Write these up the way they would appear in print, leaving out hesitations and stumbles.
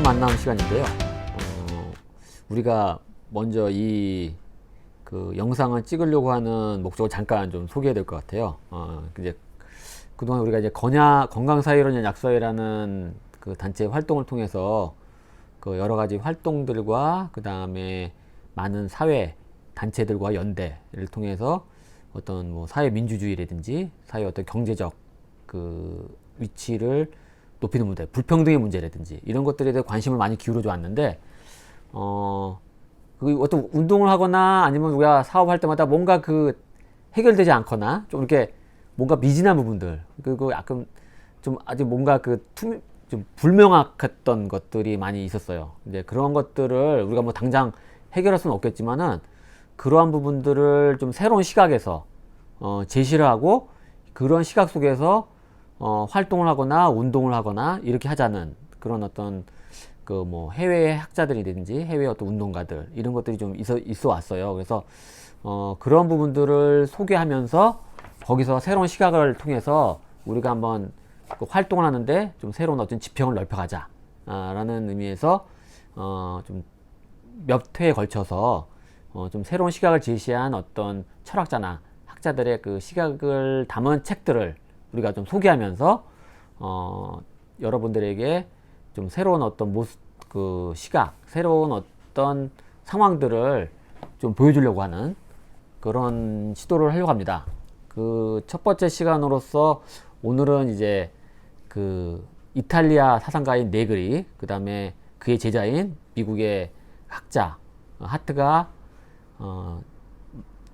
처음 만나는 시간인데요. 우리가 먼저 그 영상을 찍으려고 하는 목적을 잠깐 좀 소개해야 될 것 같아요. 이제 그동안 우리가 이제 건강사회로는 약사회라는 그 단체 활동을 통해서 그 여러 가지 활동들과 그 다음에 많은 사회 단체들과 연대를 통해서 어떤 뭐 사회 민주주의라든지 사회 어떤 경제적 그 위치를 높이는 문제, 불평등의 문제라든지 이런 것들에 대해 관심을 많이 기울여 줘 왔는데, 그 어떤 운동을 하거나 아니면 우리가 사업할 때마다 뭔가 그 해결되지 않거나 좀 이렇게 뭔가 미진한 부분들, 그리고 약간 좀 아직 뭔가 좀 불명확했던 것들이 많이 있었어요. 이제 그런 것들을 우리가 뭐 당장 해결할 수는 없겠지만은 그러한 부분들을 좀 새로운 시각에서 제시를 하고 그런 시각 속에서 활동을 하거나 운동을 하거나 이렇게 하자는 그런 어떤 그 뭐 해외 학자들이든지 해외 어떤 운동가들 이런 것들이 좀 있어 왔어요. 그래서 그런 부분들을 소개하면서 거기서 새로운 시각을 통해서 우리가 한번 그 활동을 하는데 좀 새로운 어떤 지평을 넓혀가자 라는 의미에서 좀 몇 회에 걸쳐서 좀 새로운 시각을 제시한 어떤 철학자나 학자들의 그 시각을 담은 책들을 우리가 좀 소개하면서 여러분들에게 좀 새로운 어떤 그 시각, 새로운 어떤 상황들을 좀 보여주려고 하는 그런 시도를 하려고 합니다. 그 첫 번째 시간으로서 오늘은 이제 그 이탈리아 사상가인 네그리, 그 다음에 그의 제자인 미국의 학자 하트가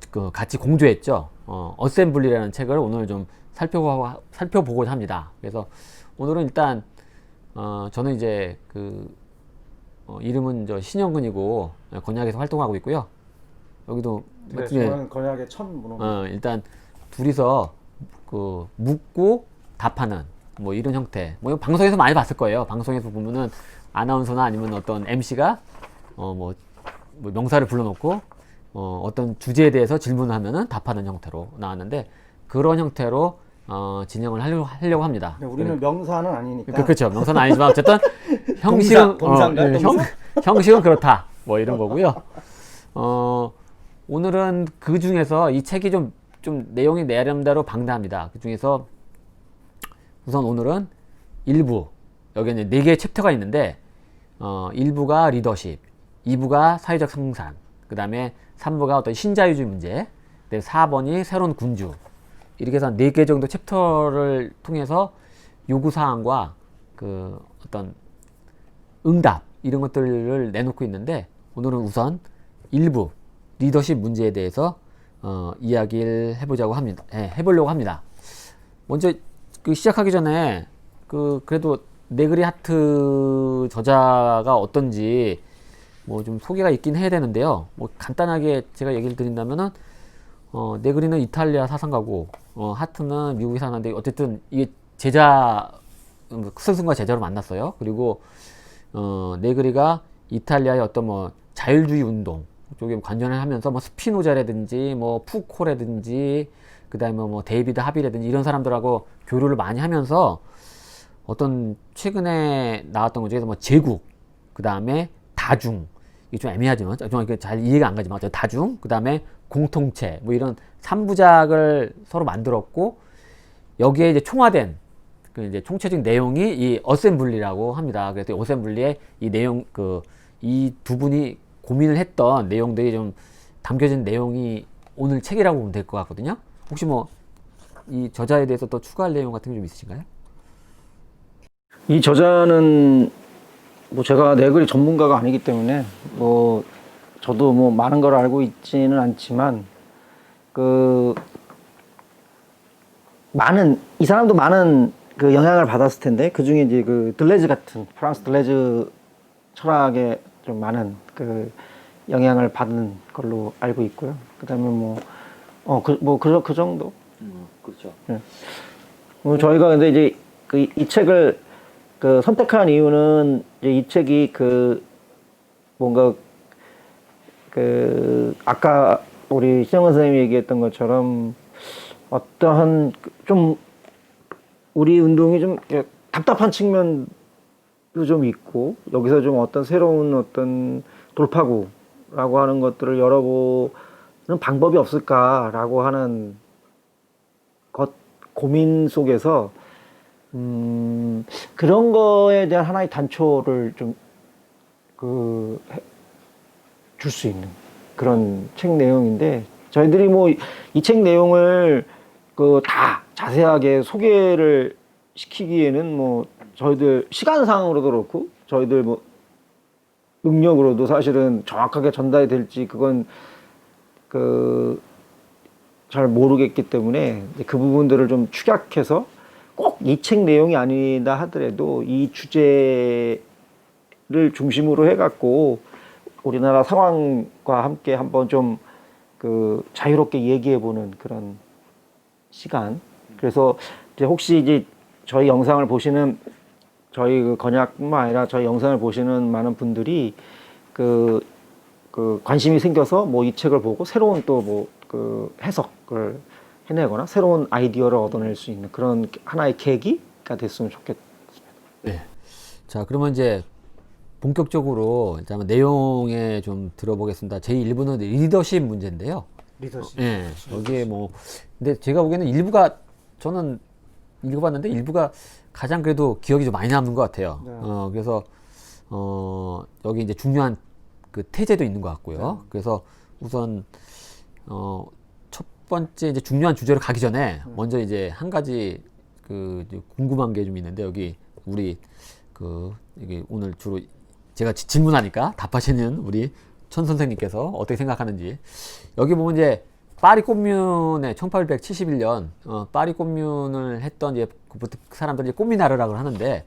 그 같이 공조했죠. 어셈블리라는 책을 오늘 좀 살펴보고자 합니다. 그래서 오늘은 일단 저는 이제 그 이름은 신영근이고 건약에서 활동하고 있고요. 여기도 네, 저는 건약의 첫 문호. 일단 둘이서 그 묻고 답하는 뭐 이런 형태. 뭐 이거 방송에서 많이 봤을 거예요. 방송에서 보면은 아나운서나 아니면 어떤 MC가 뭐 명사를 불러놓고 어떤 주제에 대해서 질문을 하면은 답하는 형태로 나왔는데 그런 형태로 진행을 하려고 합니다. 우리는 명사는 아니니까. 그렇죠. 명사는 아니지만 어쨌든 형식은 동사인가요? 형식은 그렇다. 뭐 이런 거고요. 오늘은 그 중에서 이 책이 좀 내용이 나름대로 방대합니다. 그 중에서 우선 오늘은 1부, 여기는 4개의 챕터가 있는데 1부가 리더십, 2부가 사회적 생산, 그 다음에 3부가 어떤 신자유주의 문제, 4번이 새로운 군주, 이렇게 해서 4개 정도 챕터를 통해서 요구사항과 그 어떤 응답 이런 것들을 내놓고 있는데 오늘은 우선 1부 리더십 문제에 대해서 이야기를 해보려고 합니다. 먼저 그 시작하기 전에 그래도 네그리 하트 저자가 어떤지 뭐 좀 소개가 있긴 해야 되는데요. 뭐 간단하게 제가 얘기를 드린다면은 네그리는 이탈리아 사상가고 하트는 미국에 사는데 어쨌든 이게 스승과 제자로 만났어요. 그리고 네그리가 이탈리아의 어떤 뭐 자율주의 운동 쪽에 관여를 하면서 뭐 스피노자라든지 뭐 푸코라든지 그다음에 뭐 데이비드 하비라든지 이런 사람들하고 교류를 많이 하면서 어떤 최근에 나왔던 것 중에서 뭐 제국, 그다음에 다중, 이게 좀 애매하지만 좀 잘 이해가 안 가지만 다중, 그다음에 공통체 뭐 이런 3부작을 서로 만들었고 여기에 이제 총화된 그 이제 총체적인 내용이 이 어셈블리라고 합니다. 그래서 어셈블리의 이 내용 이 두 분이 고민을 했던 내용들이 좀 담겨진 내용이 오늘 책이라고 보면 될 것 같거든요. 혹시 뭐 이 저자에 대해서 또 추가할 내용 같은 게 좀 있으신가요? 이 저자는 뭐 제가 네그리 전문가가 아니기 때문에 뭐 저도 뭐 많은 걸 알고 있지는 않지만 이 사람도 많은 그 영향을 받았을 텐데 그 중에 이제 그 들레즈 같은 프랑스 들레즈 철학에 좀 많은 그 영향을 받은 걸로 알고 있고요. 그다음에 그 정도. 그렇죠. 네. 저희가 근데 이제 이 책을 선택한 이유는 이제 이 책이 뭔가 아까 우리 신영은 선생님이 얘기했던 것처럼 어떠한 좀 우리 운동이 좀 답답한 측면도 좀 있고 여기서 좀 어떤 새로운 어떤 돌파구라고 하는 것들을 열어보는 방법이 없을까라고 하는 고민 속에서 그런 거에 대한 하나의 단초를 좀 줄 수 있는 그런 책 내용인데 저희들이 뭐 이 책 내용을 다 자세하게 소개를 시키기에는 뭐 저희들 시간상으로도 그렇고 저희들 뭐 능력으로도 사실은 정확하게 전달이 될지 그건 잘 모르겠기 때문에 그 부분들을 좀 축약해서 꼭 이 책 내용이 아니다 하더라도 이 주제를 중심으로 해갖고 우리나라 상황과 함께 한번 좀 자유롭게 얘기해보는 그런 시간. 그래서 이제 혹시 이제 저희 영상을 보시는 저희 건약뿐만 아니라 저희 영상을 보시는 많은 분들이 관심이 생겨서 뭐 이 책을 보고 새로운 또 뭐 해석을 해내거나 새로운 아이디어를 얻어낼 수 있는 그런 하나의 계기가 됐으면 좋겠습니다. 네. 자, 그러면 이제 본격적으로 이제 한번 내용에 좀 들어보겠습니다. 제 1부는 리더십 문제인데요. 리더십. 네. 여기에 뭐, 근데 제가 보기에는 일부가, 저는 읽어봤는데 일부가 가장 그래도 기억이 좀 많이 남는 것 같아요. 네. 그래서, 여기 이제 중요한 그 태제도 있는 것 같고요. 그래서 우선, 첫 번째 이제 중요한 주제로 가기 전에 먼저 이제 한 가지 이제 궁금한 게 좀 있는데 여기 우리 이게 오늘 주로 제가 질문하니까 답하시는 우리 천 선생님께서 어떻게 생각하는지 여기 보면 이제 파리 꼼뮌에 1871년 파리 꼼뮌을 했던 이제 그 사람들이 꽃미나르라고 하는데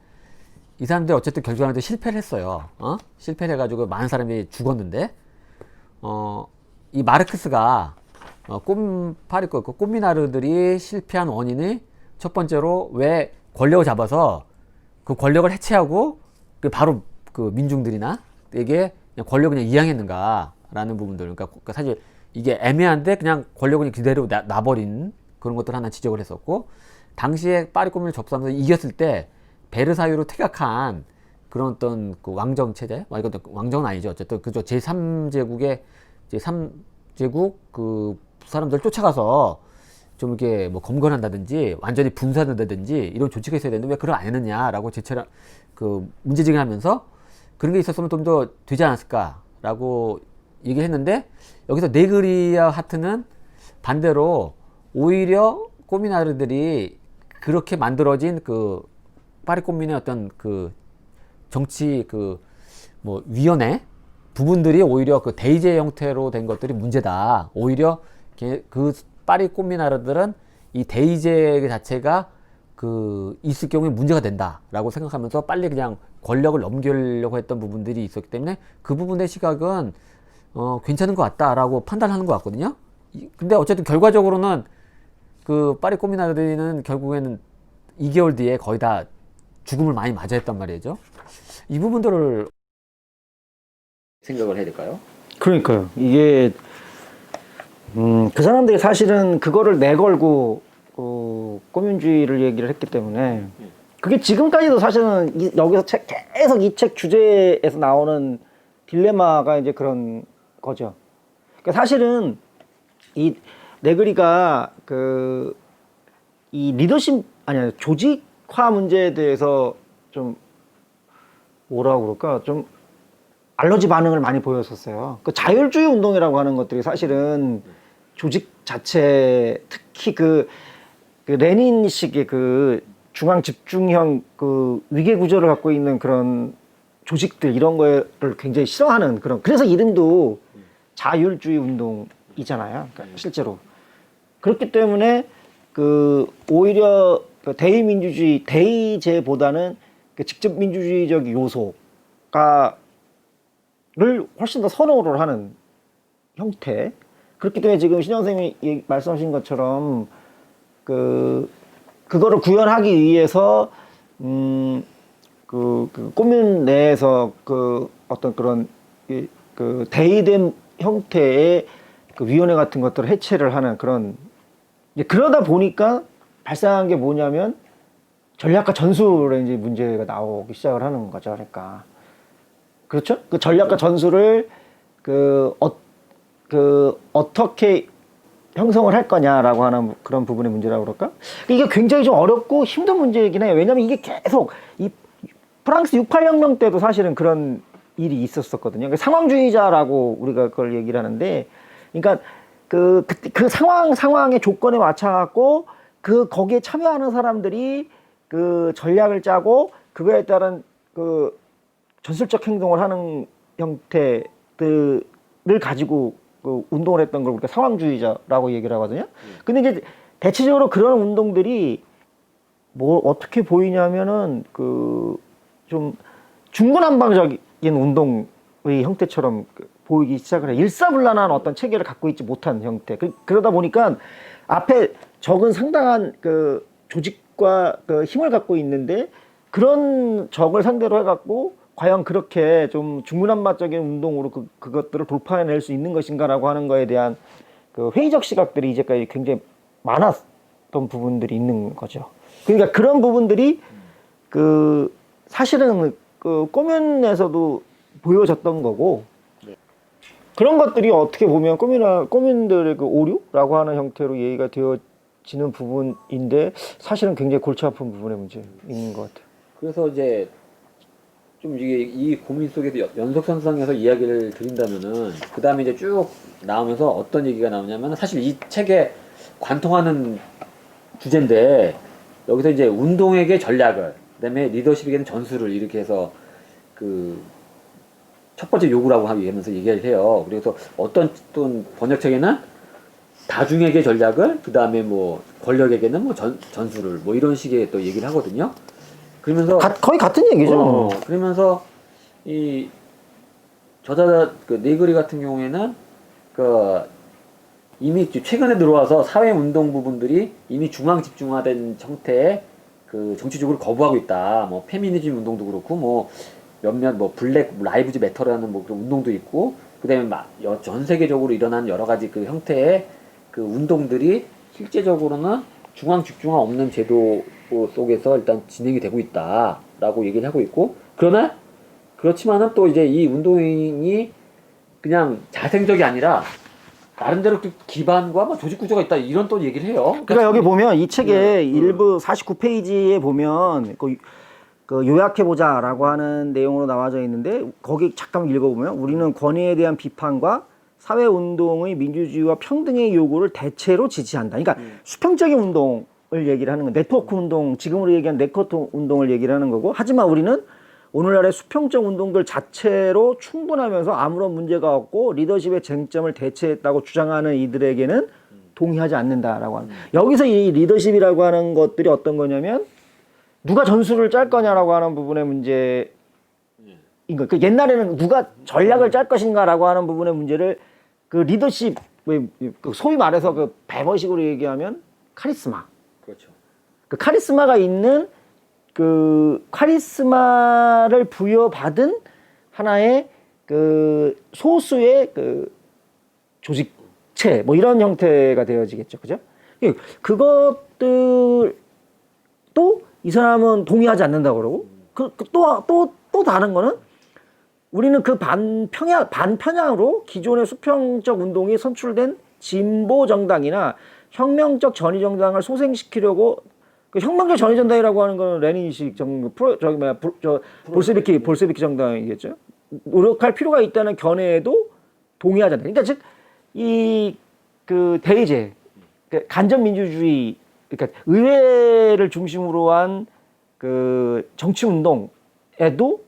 이 사람들 어쨌든 결정하는데 실패를 했어요. 실패를 해가지고 많은 사람이 죽었는데 이 마르크스가 파리 꽃미나르들이 실패한 원인이 첫 번째로 왜 권력을 잡아서 그 권력을 해체하고 바로 민중들이나 에게 권력을 그냥 이양했는가라는 부분들. 그러니까 사실 이게 애매한데 그냥 권력을 그대로 놔버린 그런 것들 하나 지적을 했었고 당시에 파리 꽃미나르 접수하면서 이겼을 때 베르사유로 퇴각한 그런 어떤 왕정 체제, 이건 왕정은 아니죠. 어쨌든 그죠. 제3제국의 제3제국 사람들 쫓아가서 좀 이렇게 뭐 검거한다든지 완전히 분사한다든지 이런 조치가 있어야 되는데 왜 그걸 안 했느냐라고 제철 문제제기하면서 그런 게 있었으면 좀 더 되지 않았을까라고 얘기했는데 여기서 네그리와 하트는 반대로 오히려 꼬미나르들이 그렇게 만들어진 파리 꽃민의 어떤 정치 뭐 위원회 부분들이 오히려 대의제 형태로 된 것들이 문제다. 오히려 파리 꽃미나르들은 이 대의제 자체가 있을 경우에 문제가 된다라고 생각하면서 빨리 그냥 권력을 넘기려고 했던 부분들이 있었기 때문에 그 부분의 시각은 괜찮은 것 같다라고 판단하는 것 같거든요. 근데 어쨌든 결과적으로는 파리 꽃미나르들은 결국에는 2개월 뒤에 거의 다 죽음을 많이 맞이했단 말이죠. 이 부분들을 생각을 해야 될까요? 그러니까요. 이게 그 사람들이 사실은 그거를 내걸고 꼬민주의를 얘기를 했기 때문에 그게 지금까지도 사실은 여기서 계속 이 책 주제에서 나오는 딜레마가 이제 그런 거죠. 그러니까 사실은 이 네그리가 이 리더십 아니야 조직화 문제에 대해서 좀 뭐라고 그럴까 좀 알러지 반응을 많이 보였었어요. 자율주의 운동이라고 하는 것들이 사실은 조직 자체 특히 레닌식의 중앙 집중형 위계 구조를 갖고 있는 그런 조직들 이런 거를 굉장히 싫어하는 그래서 이름도 자율주의 운동이잖아요. 그러니까 실제로 그렇기 때문에 오히려 대의민주주의 대의제보다는 직접 민주주의적 요소가 를 훨씬 더 선호를 하는 형태. 그렇기 때문에 지금 신영 선생님이 말씀하신 것처럼 그거를 구현하기 위해서 꼬뮌 내에서 어떤 그런 대의된 형태의 위원회 같은 것들을 해체를 하는 그러다 보니까 발생한 게 뭐냐면 전략과 전술에 이제 문제가 나오기 시작을 하는 거죠. 그러니까 그렇죠? 그 전략과 전술을 어떻게 형성을 할 거냐라고 하는 그런 부분의 문제라고 그럴까? 이게 굉장히 좀 어렵고 힘든 문제이긴 해요. 왜냐면 이게 계속 이 프랑스 68혁명 때도 사실은 그런 일이 있었었거든요. 그러니까 상황주의자라고 우리가 그걸 얘기를 하는데, 그러니까 그 상황의 조건에 맞춰갖고 거기에 참여하는 사람들이 그 전략을 짜고 그거에 따른 그 전술적 행동을 하는 형태들을 가지고 그 운동을 했던 걸 우리가 상황주의자라고 얘기를 하거든요. 근데 이제 대체적으로 그런 운동들이 뭐 어떻게 보이냐면은 그 좀 중구난방적인 운동의 형태처럼 보이기 시작을 해요. 일사불란한 어떤 체계를 갖고 있지 못한 형태. 그러다 보니까 앞에 적은 상당한 그 조직과 그 힘을 갖고 있는데, 그런 적을 상대로 해갖고 과연 그렇게 좀 중구난방적인 운동으로 그것들을 돌파해낼 수 있는 것인가라고 하는 거에 대한 그 회의적 시각들이 이제까지 굉장히 많았던 부분들이 있는 거죠. 그러니까 그런 부분들이 그 사실은 그 꼬면에서도 보여졌던 거고, 그런 것들이 어떻게 보면 꼬민들의 그 오류라고 하는 형태로 얘기가 되어지는 부분인데, 사실은 굉장히 골치 아픈 부분의 문제인 것 같아요. 그래서 이제 좀 이게 이 고민 속에서 연속선상에서 이야기를 드린다면은 그 다음에 이제 쭉 나오면서 어떤 얘기가 나오냐면, 사실 이 책에 관통하는 주제인데, 여기서 이제 운동에게 전략을, 그다음에 리더십에게는 전술을 이렇게 해서 그 첫 번째 요구라고 하면서 얘기를 해요. 그래서 어떤 또 번역책에는 다중에게 전략을, 그 다음에 뭐 권력에게는 뭐 전술을 뭐 이런 식의 또 얘기를 하거든요. 그러면서 거의 같은 얘기죠. 그러면서 이 저자 그 네그리 같은 경우에는 그 이미 최근에 들어와서 사회 운동 부분들이 이미 중앙 집중화된 형태의 그 정치적으로 거부하고 있다. 뭐 페미니즘 운동도 그렇고, 뭐 몇몇 뭐 블랙 라이브즈 매터라는 뭐 그런 운동도 있고, 그다음에 전 세계적으로 일어난 여러 가지 그 형태의 그 운동들이 실제적으로는 중앙 집중화 없는 제도 속에서 일단 진행이 되고 있다라고 얘기를 하고 있고, 그러나 그렇지만은 또 이제 이 운동이 그냥 자생적이 아니라 나름대로 그 기반과 뭐 조직 구조가 있다, 이런 또 얘기를 해요. 그러니까 여기 보면 이 책의 일부 49페이지에 보면 그 요약해보자라고 하는 내용으로 나와져 있는데, 거기 잠깐 읽어보면, 우리는 권위에 대한 비판과 사회운동의 민주주의와 평등의 요구를 대체로 지지한다. 그러니까 수평적인 운동을 얘기를 하는 거, 네트워크 운동, 지금으로 얘기한 네트워크 운동을 얘기를 하는 거고, 하지만 우리는 오늘날의 수평적 운동들 자체로 충분하면서 아무런 문제가 없고 리더십의 쟁점을 대체했다고 주장하는 이들에게는 동의하지 않는다라고 하는. 여기서 이 리더십이라고 하는 것들이 어떤 거냐면, 누가 전술을 짤 거냐라고 하는 부분의 문제인 거. 그 옛날에는 누가 전략을 짤 것인가라고 하는 부분의 문제를 그 리더십, 소위 말해서 그 배버식으로 얘기하면 카리스마. 그렇죠. 그 카리스마가 있는 그 카리스마를 부여받은 하나의 그 소수의 그 조직체, 뭐 이런 형태가 되어지겠죠. 그죠? 그것들도 이 사람은 동의하지 않는다고 그러고, 또 다른 거는, 우리는 그 반편향으로 기존의 수평적 운동이 선출된 진보 정당이나 혁명적 전위 정당을 소생시키려고, 그 혁명적 전위 정당이라고 하는 건 레닌식 볼세비키 정당이겠죠. 노력할 필요가 있다는 견해에도 동의하지 않는다. 그러니까 즉 이 그 대의제, 간접 민주주의, 그러니까 의회를 중심으로 한 그 정치 운동에도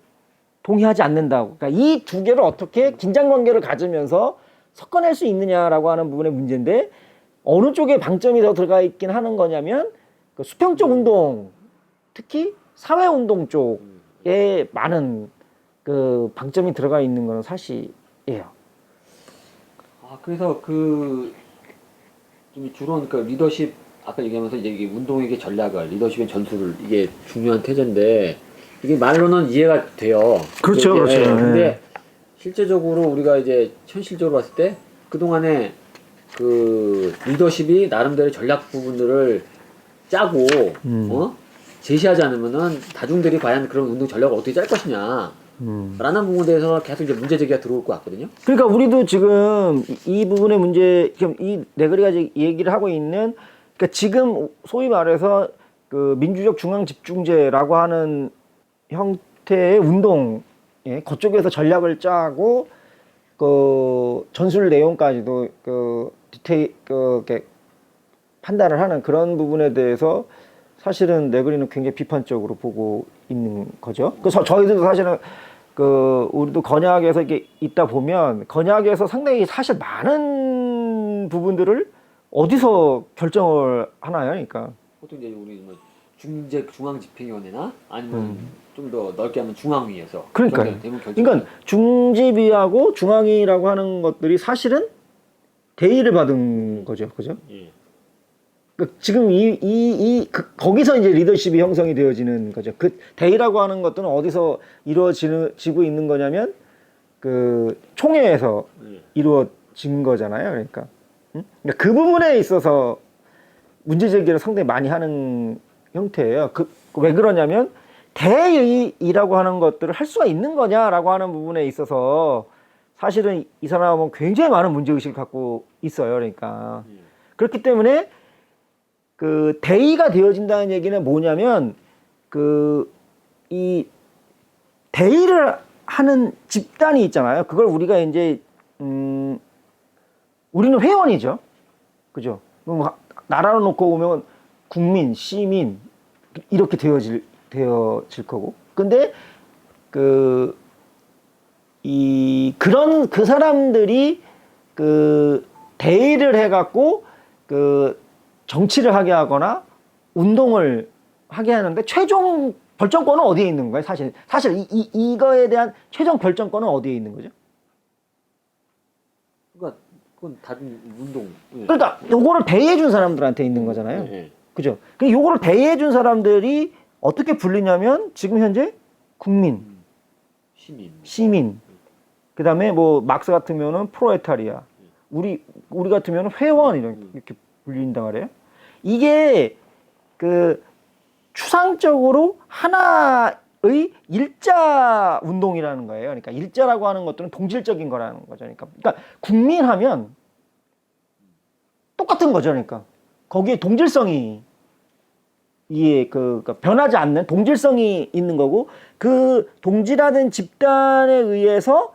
동의하지 않는다고. 그러니까 이 두 개를 어떻게 긴장 관계를 가지면서 섞어낼 수 있느냐라고 하는 부분의 문제인데, 어느 쪽에 방점이 더 들어가 있긴 하는 거냐면, 그 수평적 운동, 특히 사회 운동 쪽에 많은 그 방점이 들어가 있는 거는 사실이에요. 그래서 그 좀 주로 그러니까 리더십, 아까 얘기하면서 이제 이게 운동에게 전략을, 리더십의 전술을, 이게 중요한 태제인데, 이게 말로는 이해가 돼요. 그렇죠, 그렇죠. 근데 실제적으로 우리가 이제 현실적으로 봤을 때 그동안에 그 리더십이 나름대로 전략 부분들을 짜고 제시하지 않으면은 다중들이 과연 그런 운동 전략을 어떻게 짤 것이냐 라는 부분에 대해서 계속 이제 문제 제기가 들어올 것 같거든요. 그러니까 우리도 지금 이 부분의 문제, 지금 이 네그리가 얘기를 하고 있는, 그러니까 지금 소위 말해서 그 민주적 중앙 집중제라고 하는 형태의 운동에 그쪽에서 전략을 짜고 그 전술 내용까지도 그 디테일 이렇게 판단을 하는 그런 부분에 대해서 사실은 네그리는 굉장히 비판적으로 보고 있는 거죠. 그래서 저희들도 사실은 그 우리도 건약에서 이렇게 있다 보면 건약에서 상당히 사실 많은 부분들을 어디서 결정을 하나요? 그러니까 보통 이제 우리 뭐 중앙집행위원회나 아니면 좀 더 넓게 하면 중앙위에서 그러니까요. 결정. 그러니까 중집위하고 중앙위라고 하는 것들이 사실은 대의를 받은 거죠, 그죠? 예. 그러니까 지금 거기서 이제 리더십이 형성이 되어지는 거죠. 그 대의라고 하는 것들은 어디서 이루어지고 있는 거냐면 그 총회에서 이루어진 거잖아요. 그러니까, 응? 그러니까 그 부분에 있어서 문제 제기를 상당히 많이 하는 형태예요. 왜 그러냐면 대의라고 하는 것들을 할 수가 있는 거냐라고 하는 부분에 있어서 사실은 이 사람은 굉장히 많은 문제의식을 갖고 있어요. 그러니까 그렇기 때문에 그 대의가 되어진다는 얘기는 뭐냐면 이 대의를 하는 집단이 있잖아요. 그걸 우리가 이제 우리는 회원이죠. 그죠? 나라로 놓고 보면 국민, 시민 이렇게 되어질 거고. 근데 그 사람들이 그 대의를 해갖고 그 정치를 하게 하거나 운동을 하게 하는데 최종 결정권은 어디에 있는 거예요? 사실 이거에 대한 최종 결정권은 어디에 있는 거죠? 그러니까 그건 다른 운동. 예. 그러니까 요거를 대의해 준 사람들한테 있는 거잖아요. 예. 그죠? 그 요거를 대의해 준 사람들이 어떻게 불리냐면 지금 현재 국민, 시민. 그다음에 뭐 막스 같으면은 프로레타리아. 우리 같으면은 회원 이렇게 불린단 말이에요. 이게 그 추상적으로 하나의 일자 운동이라는 거예요. 그러니까 일자라고 하는 것들은 동질적인 거라는 거죠. 그러니까 국민하면 똑같은 거죠. 그러니까 거기에 동질성이 그러니까 변하지 않는 동질성이 있는 거고 그 동질화된 집단에 의해서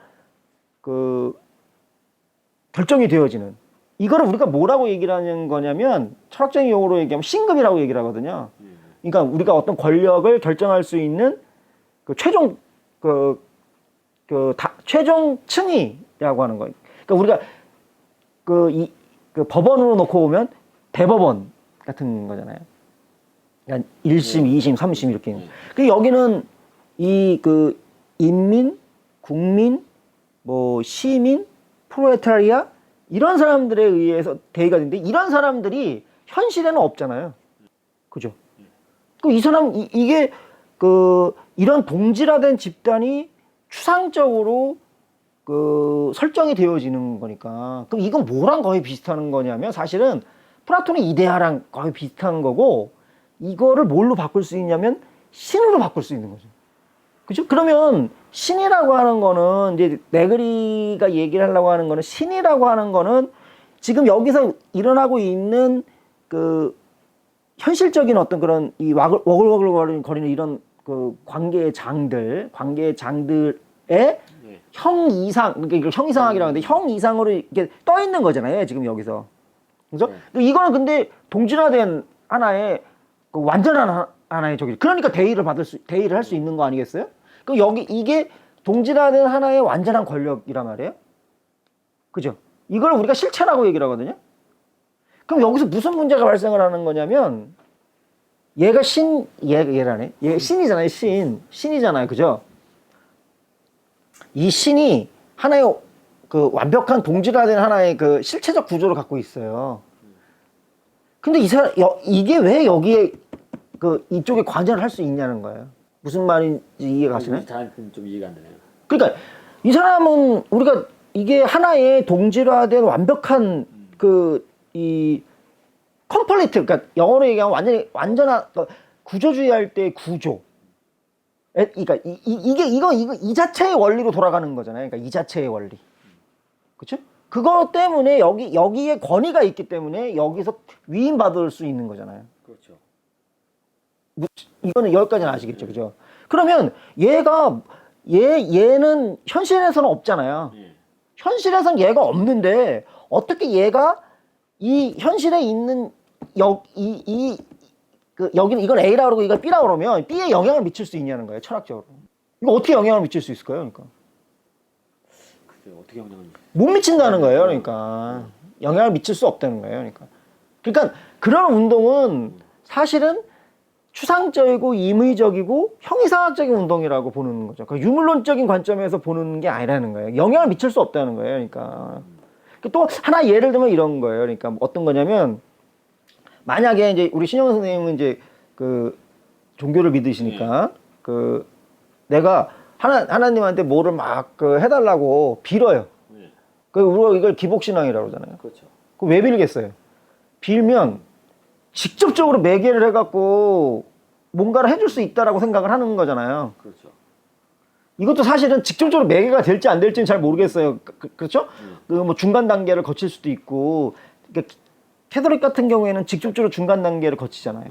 그 결정이 되어지는 이거를 우리가 뭐라고 얘기를 하는 거냐면 철학적인 용어로 얘기하면 신급이라고 얘기를 하거든요. 그러니까 우리가 어떤 권력을 결정할 수 있는 그 최종 최종 층위라고 하는 거예요. 그러니까 우리가 그 법원으로 놓고 보면 대법원 같은 거잖아요. 그러니까 1심, 2심, 3심 이렇게. 그 여기는 그 인민, 국민, 뭐 시민, 프로레타리아 이런 사람들에 의해서 대의가 되는데 이런 사람들이 현실에는 없잖아요. 그죠? 그 이 사람 이게 이런 동질화된 집단이 추상적으로 그 설정이 되어지는 거니까 그럼 이건 뭐랑 거의 비슷한 거냐면 사실은 플라톤의 이데아랑 거의 비슷한 거고 이거를 뭘로 바꿀 수 있냐면 신으로 바꿀 수 있는 거죠. 그죠? 그러면 신이라고 하는 거는 이제 네그리가 얘기를 하려고 하는 거는 신이라고 하는 거는 지금 여기서 일어나고 있는 그 현실적인 어떤 그런 이 워글워글거리는 이런 그 관계의 장들의 형 이상, 그러니까 이걸 형 이상학이라고 하는데 형 이상으로 이렇게 떠 있는 거잖아요. 지금 여기서. 그죠? 이거는 근데 동질화된 하나의 그 완전한 하나의 그러니까 대의를 할 수 있는 거 아니겠어요? 그럼 이게 동질화된 하나의 완전한 권력이란 말이에요. 그죠? 이걸 우리가 실체라고 얘기를 하거든요. 그럼 여기서 무슨 문제가 발생을 하는 거냐면 얘가 얘라네. 얘가 신이잖아요. 신이잖아요. 그죠? 이 신이 하나의 그 완벽한 동질화된 하나의 그 실체적 구조를 갖고 있어요. 근데 이게 왜 여기에 이쪽에 관여를 할 수 있냐는 거예요. 무슨 말인지 이해가 가시나요? 좀 이해가 안 되네요. 그러니까 이 사람은 우리가 이게 하나의 동질화된 완벽한 이 컴플리트, 그러니까 영어로 얘기하면 완전한 구조주의 할 때 구조. 그러니까 이 자체의 원리로 돌아가는 거잖아요. 그러니까 이 자체의 원리. 그렇죠? 그거 때문에 여기에 권위가 있기 때문에 여기서 위임받을 수 있는 거잖아요. 그렇죠. 이거는 여기까지는 아시겠죠, 그죠? 그러면 얘는 현실에서는 없잖아요. 현실에서는 얘가 없는데 어떻게 얘가 이 현실에 있는 여기는 이건 A라고 그러고 이걸 B라고 그러면 B에 영향을 미칠 수 있냐는 거예요, 철학적으로. 이거 어떻게 영향을 미칠 수 있을까요, 그러니까? 어떻게 영향을 못 미친다는 거예요, 그러니까. 영향을 미칠 수 없다는 거예요, 그러니까 그런 운동은 사실은 추상적이고 임의적이고 형이상학적인 운동이라고 보는 거죠. 그러니까 유물론적인 관점에서 보는 게 아니라는 거예요. 영향을 미칠 수 없다는 거예요, 그러니까. 또 하나 예를 들면 이런 거예요. 그러니까 어떤 거냐면 만약에 이제 우리 신영 선생님은 이제 그 종교를 믿으시니까 내가 하나님한테 뭐를 막 해달라고 빌어요. 우리가 이걸 기복신앙이라고 그러잖아요. 그렇죠. 왜 빌겠어요? 빌면 직접적으로 매개를 해갖고 뭔가를 해줄 수 있다라고 생각을 하는 거잖아요. 그렇죠. 이것도 사실은 직접적으로 매개가 될지 안 될지는 잘 모르겠어요. 그렇죠? 뭐 중간 단계를 거칠 수도 있고, 그러니까 캐톨릭 같은 경우에는 직접적으로 중간 단계를 거치잖아요.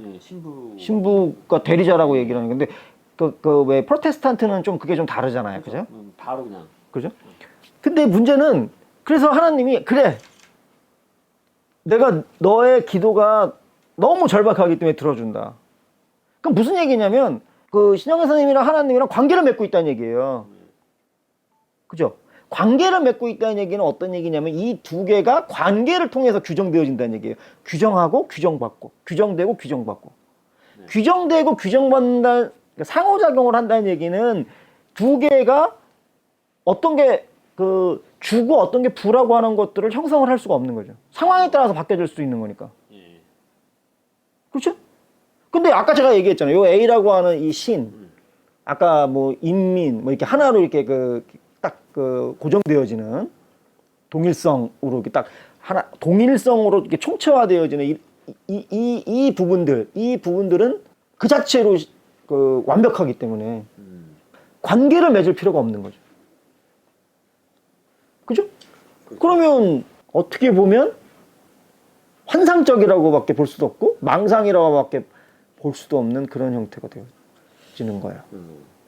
신부가 대리자라고 얘기를 하는 건데, 왜 프로테스탄트는 좀 그게 좀 다르잖아요. 그죠? 바로 그냥. 그죠? 근데 문제는 그래서 하나님이 그래, 내가 너의 기도가 너무 절박하기 때문에 들어준다. 그럼 무슨 얘기냐면 신영애 선생님이랑 하나님이랑 관계를 맺고 있다는 얘기예요. 그죠? 관계를 맺고 있다는 얘기는 어떤 얘기냐면 이 두 개가 관계를 통해서 규정되어진다는 얘기예요. 규정하고 규정받고, 규정되고 규정받고. 규정되고 규정받는다, 그러니까 상호작용을 한다는 얘기는 두 개가 어떤 게 주고 어떤 게 부라고 하는 것들을 형성을 할 수가 없는 거죠. 상황에 따라서 바뀌어질 수 있는 거니까. 그렇죠? 근데 아까 제가 얘기했잖아요. 요 A라고 하는 이 신, 아까 뭐 인민, 뭐 이렇게 하나로 이렇게 딱 고정되어지는 동일성으로 이렇게 딱 하나, 동일성으로 이렇게 총체화되어지는 이 부분들은 그 자체로 완벽하기 때문에 관계를 맺을 필요가 없는 거죠. 그죠? 그러면 어떻게 보면 환상적이라고밖에 볼 수도 없고 망상이라고밖에 볼 수도 없는 그런 형태가 되어지는 거예요.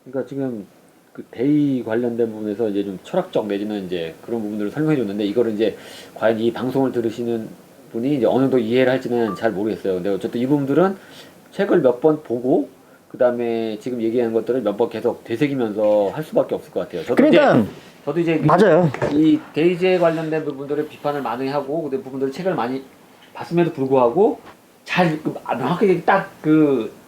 그러니까 지금 그 대의 관련된 부분에서 이제 좀 철학적 내지는 이제 그런 부분들을 설명해 줬는데 이거를 이제 과연 이 방송을 들으시는 분이 이제 어느 정도 이해를 할지는 잘 모르겠어요. 근데 어쨌든 이 부분들은 책을 몇 번 보고 그 다음에 지금 얘기하는 것들을 몇 번 계속 되새기면서 할 수밖에 없을 것 같아요. 저도 이제 맞아요. 이 대의제 관련된 부분들을 비판을 많이 하고 그 부분들을 책을 많이 봤음에도 불구하고 잘 명확하게 딱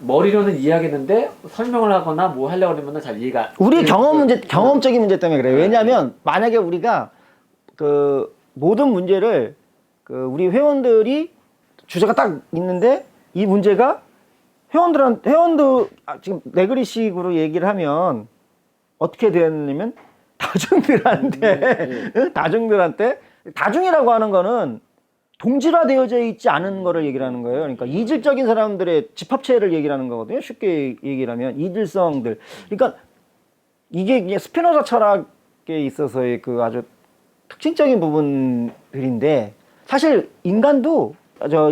머리로는 이해하겠는데 설명을 하거나 뭐 하려고 그러면 잘 이해가 우리 경험적인 문제 때문에 그래요. 왜냐하면 만약에 우리가 모든 문제를 우리 회원들이 주제가 딱 있는데 이 문제가 회원들 지금 레그리식으로 얘기를 하면 어떻게 되냐면 다중들한테 다중이라고 하는 거는 동질화되어져 있지 않은 거를 얘기를 하는 거예요. 그러니까 이질적인 사람들의 집합체를 얘기를 하는 거거든요. 쉽게 얘기를 하면 이질성들. 그러니까 이게 그냥 스피노자 철학에 있어서의 아주 특징적인 부분들인데 사실 인간도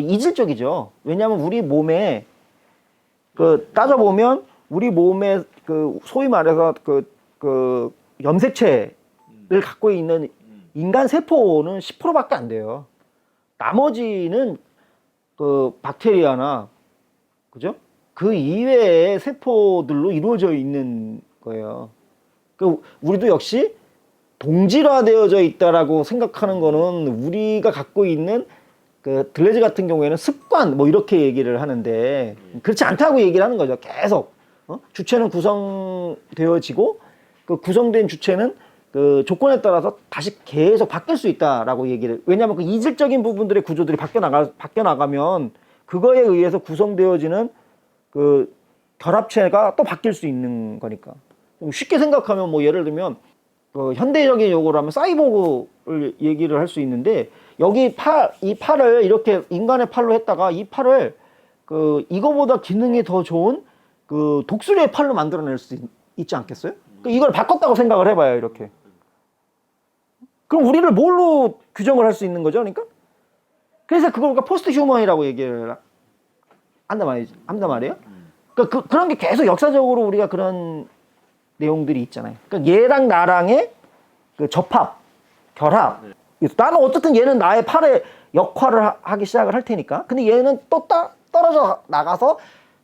이질적이죠. 왜냐하면 우리 몸에 따져보면 우리 몸에 소위 말해서 염색체를 갖고 있는 인간 세포는 10%밖에 안 돼요. 나머지는 박테리아나 그죠? 그 이외의 세포들로 이루어져 있는 거예요. 우리도 역시 동질화되어져 있다라고 생각하는 거는 우리가 갖고 있는 들레즈 같은 경우에는 습관 뭐 이렇게 얘기를 하는데 그렇지 않다고 얘기를 하는 거죠. 계속 주체는 구성되어지고 그 구성된 주체는 조건에 따라서 다시 계속 바뀔 수 있다라고 얘기를. 왜냐하면 그 이질적인 부분들의 구조들이 바뀌어 나가면 그거에 의해서 구성되어지는 결합체가 또 바뀔 수 있는 거니까. 쉽게 생각하면 뭐 예를 들면 현대적인 용어로 하면 사이보그를 얘기를 할 수 있는데 여기 이 팔을 이렇게 인간의 팔로 했다가 이 팔을 그 이거보다 기능이 더 좋은 그 독수리의 팔로 만들어낼 수 있지 않겠어요? 그러니까 이걸 바꿨다고 생각을 해봐요, 이렇게. 그럼 우리를 뭘로 규정을 할 수 있는 거죠, 그러니까? 그래서 그걸 우리가 포스트 휴먼이라고 얘기를 한단 말이에요. 그러니까 그런 게 계속 역사적으로 우리가 그런 내용들이 있잖아요. 그러니까 얘랑 나랑의 그 접합, 결합. 나는 어쨌든 얘는 나의 팔의 역할을 하기 시작을 할 테니까. 근데 얘는 또 떨어져 나가서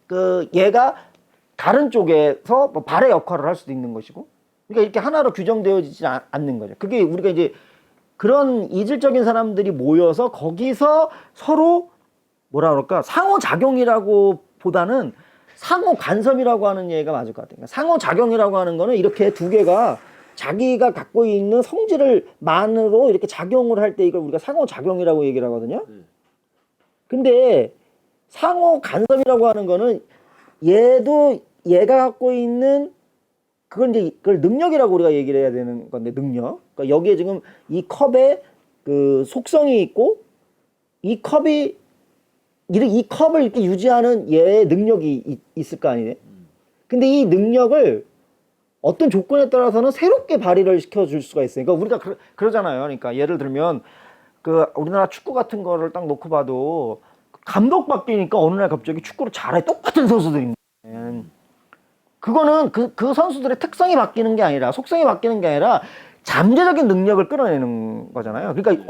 그 얘가 다른 쪽에서 뭐 발의 역할을 할 수도 있는 것이고. 그러니까 이렇게 하나로 규정되어지지 않는 거죠. 그게 우리가 이제 그런 이질적인 사람들이 모여서 거기서 서로 뭐라 그럴까 상호작용이라고 보다는 상호 간섭이라고 하는 얘기가 맞을 것 같아요. 상호 작용이라고 하는 거는 이렇게 두 개가 자기가 갖고 있는 성질을 만으로 이렇게 작용을 할 때 이걸 우리가 상호 작용이라고 얘기를 하거든요. 근데 상호 간섭이라고 하는 거는 얘도 얘가 갖고 있는 그건 이제 그걸 능력이라고 우리가 얘기를 해야 되는 건데 능력. 그러니까 여기에 지금 이 컵에 그 속성이 있고 이 컵을 이렇게 유지하는 얘의 능력이 있을 거 아니에요. 근데 이 능력을 어떤 조건에 따라서는 새롭게 발휘를 시켜줄 수가 있어요. 그러니까 우리가 그러잖아요. 그러니까 예를 들면 그 우리나라 축구 같은 거를 딱 놓고 봐도 감독 바뀌니까 어느 날 갑자기 축구를 잘해 똑같은 선수들이 있는. 그거는 그 선수들의 특성이 바뀌는 게 아니라 속성이 바뀌는 게 아니라 잠재적인 능력을 끌어내는 거잖아요. 그러니까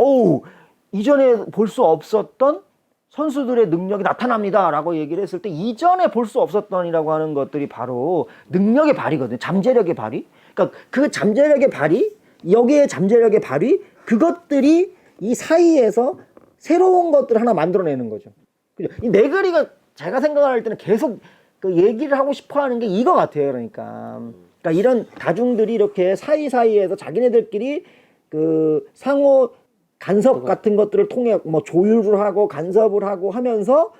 이전에 볼 수 없었던 선수들의 능력이 나타납니다라고 얘기를 했을 때 이전에 볼 수 없었던이라고 하는 것들이 바로 능력의 발휘거든요. 잠재력의 발휘. 그러니까 그 잠재력의 발휘, 여기에 잠재력의 발휘, 그것들이 이 사이에서 새로운 것들을 하나 만들어내는 거죠. 그죠? 이 네그리가 제가 생각할 때는 계속 그 얘기를 하고 싶어 하는 게 이거 같아요. 그러니까 이런 다중들이 이렇게 사이사이에서 자기네들끼리 그 상호 간섭 같은 것들을 통해 뭐 조율을 하고 간섭을 하고 하면서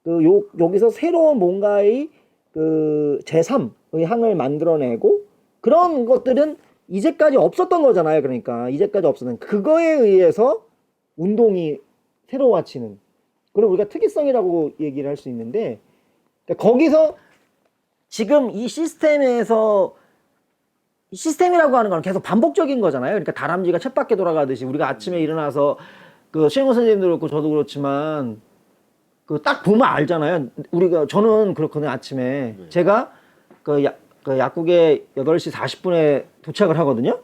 그 여기서 새로운 뭔가의 그 제3의 항을 만들어내고 그런 것들은 이제까지 없었던 거잖아요. 그러니까 이제까지 없었던 그거에 의해서 운동이 새로워지는 그걸 우리가 특이성이라고 얘기를 할 수 있는데 그러니까 거기서 지금 이 시스템에서 시스템이라고 하는 건 계속 반복적인 거잖아요. 그러니까 다람쥐가 쳇바퀴 돌아가듯이 우리가 아침에 일어나서 그 최영호 선생님도 그렇고 저도 그렇지만 그 딱 보면 알잖아요. 저는 그렇거든요. 아침에 제가 그 약국에 8시 40분에 도착을 하거든요.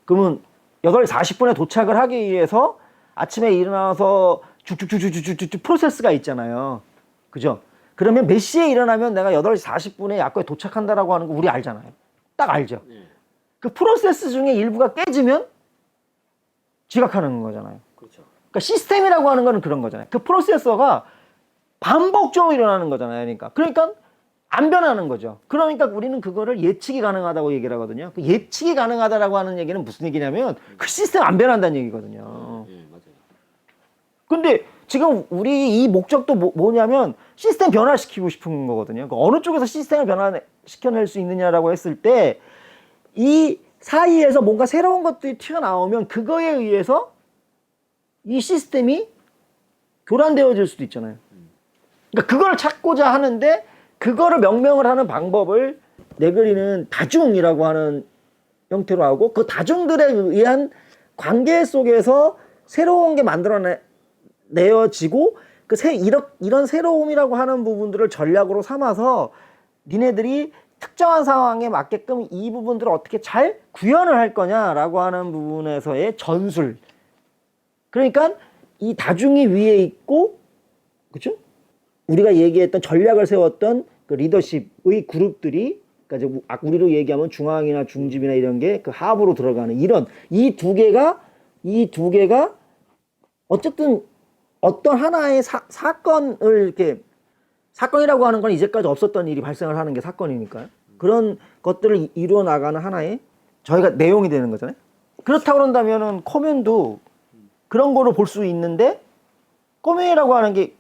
그러면 8시 40분에 도착을 하기 위해서 아침에 일어나서 쭉쭉쭉쭉쭉쭉 프로세스가 있잖아요. 그죠? 그러면 몇 시에 일어나면 내가 8시 40분에 약국에 도착한다라고 하는 거 우리 알잖아요. 딱 알죠. 그 프로세스 중에 일부가 깨지면 지각하는 거잖아요. 그렇죠. 그러니까 시스템이라고 하는 거는 그런 거잖아요. 그 프로세서가 반복적으로 일어나는 거잖아요. 그러니까 안 변하는 거죠. 그러니까 우리는 그거를 예측이 가능하다고 얘기를 하거든요. 그 예측이 가능하다라고 하는 얘기는 무슨 얘기냐면 그 시스템 안 변한다는 얘기거든요. 맞아요. 근데 지금 우리 이 목적도 뭐냐면 시스템 변화시키고 싶은 거거든요. 그러니까 어느 쪽에서 시스템을 변화시켜낼 수 있느냐라고 했을 때 이 사이에서 뭔가 새로운 것들이 튀어나오면 그거에 의해서 이 시스템이 교란되어질 수도 있잖아요. 그러니까 그걸 찾고자 하는데 그거를 명명을 하는 방법을 네그리는 다중이라고 하는 형태로 하고 그 다중들에 의한 관계 속에서 새로운 게 만들어내어지고 이런 새로움이라고 하는 부분들을 전략으로 삼아서 니네들이 특정한 상황에 맞게끔 이 부분들을 어떻게 잘 구현을 할 거냐라고 하는 부분에서의 전술. 그러니까 이 다중이 위에 있고, 그렇죠? 우리가 얘기했던 전략을 세웠던 그 리더십의 그룹들이, 그러니까 우리로 얘기하면 중앙이나 중집이나 이런 게 그 하부로 들어가는 이런 이 두 개가 어쨌든 어떤 하나의 사건을 이렇게 사건이라고 하는 건 이제까지 없었던 일이 발생을 하는 게 사건이니까요. 그런 것들을 이루어 나가는 하나의 저희가 내용이 되는 거잖아요. 그렇다고 그런다면은 코뮌도 그런 거를 볼 수 있는데 코뮌이라고 하는 게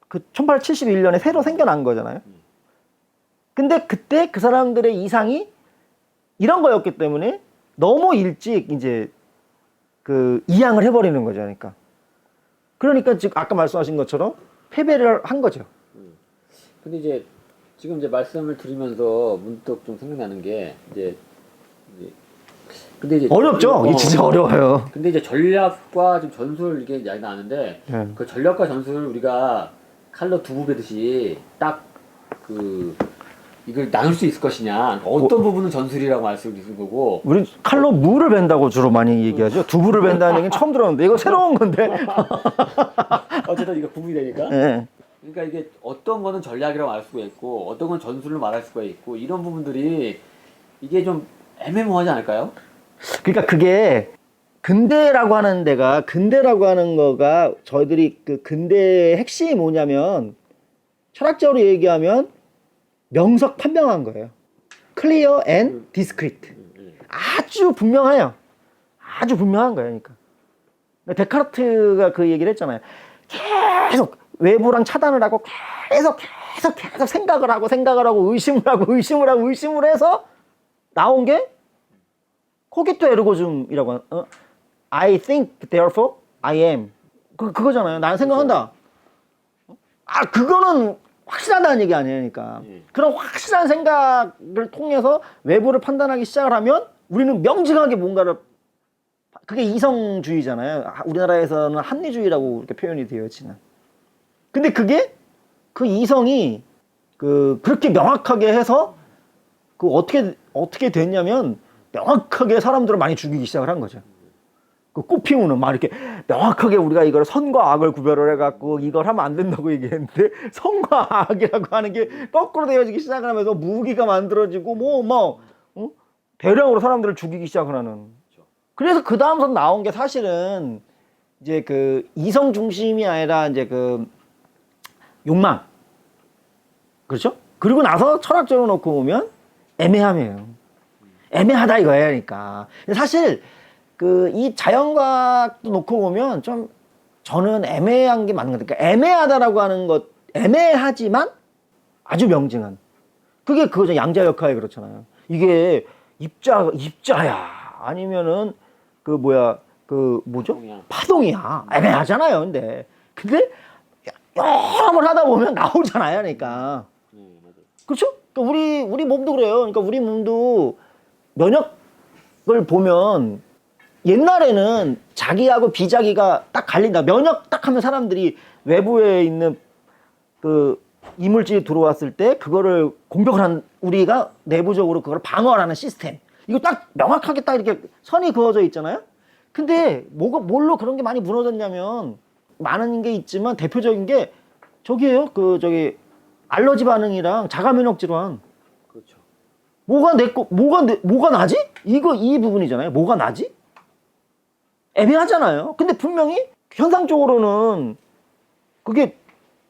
그 1871년에 새로 생겨난 거잖아요. 근데 그때 그 사람들의 이상이 이런 거였기 때문에 너무 일찍 이제 그 이양을 해버리는 거죠. 그러니까 지금 아까 말씀하신 것처럼 패배를 한 거죠. 근데 이제 지금 이제 말씀을 들으면서 문득 좀 생각나는 게 근데 이제 어렵죠? 이게 진짜 어려워요. 근데 이제 전략과 좀 전술 이게 이야기 나는데 네. 그 전략과 전술을 우리가 칼로 두부 베듯이 딱 그 이걸 나눌 수 있을 것이냐 어떤 부분은 전술이라고 할 수 있는 거고 우리 칼로 무를 벤다고 주로 많이 얘기하죠. 두부를 벤다는 얘기는 처음 들었는데 이거 새로운 건데. 어쨌든 이거 구분이 되니까 네. 그러니까 이게 어떤 거는 전략이라고 말 수가 있고 어떤 건 전술로 말할 수가 있고 이런 부분들이 이게 좀 애매모호하지 않을까요? 그러니까 그게 근대라고 하는 데가 근대라고 하는 거가 저희들이 그 근대의 핵심이 뭐냐면 철학적으로 얘기하면 명석판명한 거예요. Clear and discrete. 아주 분명해요. 아주 분명한 거예요. 그러니까 데카르트가 그 얘기를 했잖아요. 계속 외부랑 차단을 하고 계속 생각을 하고 의심을 해서 나온 게 코기토 에르고즘이라고 하는 I think therefore I am 그거잖아요. 나는 생각한다. 그거는 확실하다는 얘기 아니니까. 그런 확실한 생각을 통해서 외부를 판단하기 시작을 하면 우리는 명징하게 뭔가를 그게 이성주의잖아요. 우리나라에서는 합리주의라고 이렇게 표현이 되어 있지는. 근데 그게 그 이성이 그렇게 명확하게 해서 그 어떻게 됐냐면 명확하게 사람들을 많이 죽이기 시작을 한 거죠. 그 꽃피우는 막 이렇게 명확하게 우리가 이걸 선과 악을 구별을 해갖고 이걸 하면 안 된다고 얘기했는데 선과 악이라고 하는 게 거꾸로 되어지기 시작을 하면서 무기가 만들어지고 대량으로 사람들을 죽이기 시작을 하는. 그래서 그 다음선 나온 게 사실은 이제 그 이성 중심이 아니라 이제 그 욕망. 그렇죠? 그리고 나서 철학적으로 놓고 보면 애매함이에요. 애매하다 이거예요. 그러니까. 사실 이 자연과학도 놓고 보면 좀 저는 애매한 게 맞는 것 같아요. 그러니까 애매하다라고 하는 것, 애매하지만 아주 명징한. 그게 그거죠. 양자역학이 그렇잖아요. 이게 입자야. 아니면은 뭐죠? 파동이야. 애매하잖아요. 근데 여러 번 하다 보면 나오잖아요. 그러니까. 그렇죠? 그러니까 우리 몸도 그래요. 그러니까 우리 몸도 면역을 보면 옛날에는 자기하고 비자기가 딱 갈린다. 면역 딱 하면 사람들이 외부에 있는 그 이물질이 들어왔을 때 그거를 공격을 한 우리가 내부적으로 그걸 방어를 하는 시스템. 이거 딱 명확하게 딱 이렇게 선이 그어져 있잖아요. 근데 뭘로 그런 게 많이 무너졌냐면 많은 게 있지만 대표적인 게 저기예요. 알러지 반응이랑 자가 면역 질환. 그렇죠. 뭐가 나지? 이 부분이잖아요. 뭐가 나지? 애매하잖아요. 근데 분명히 현상적으로는 그게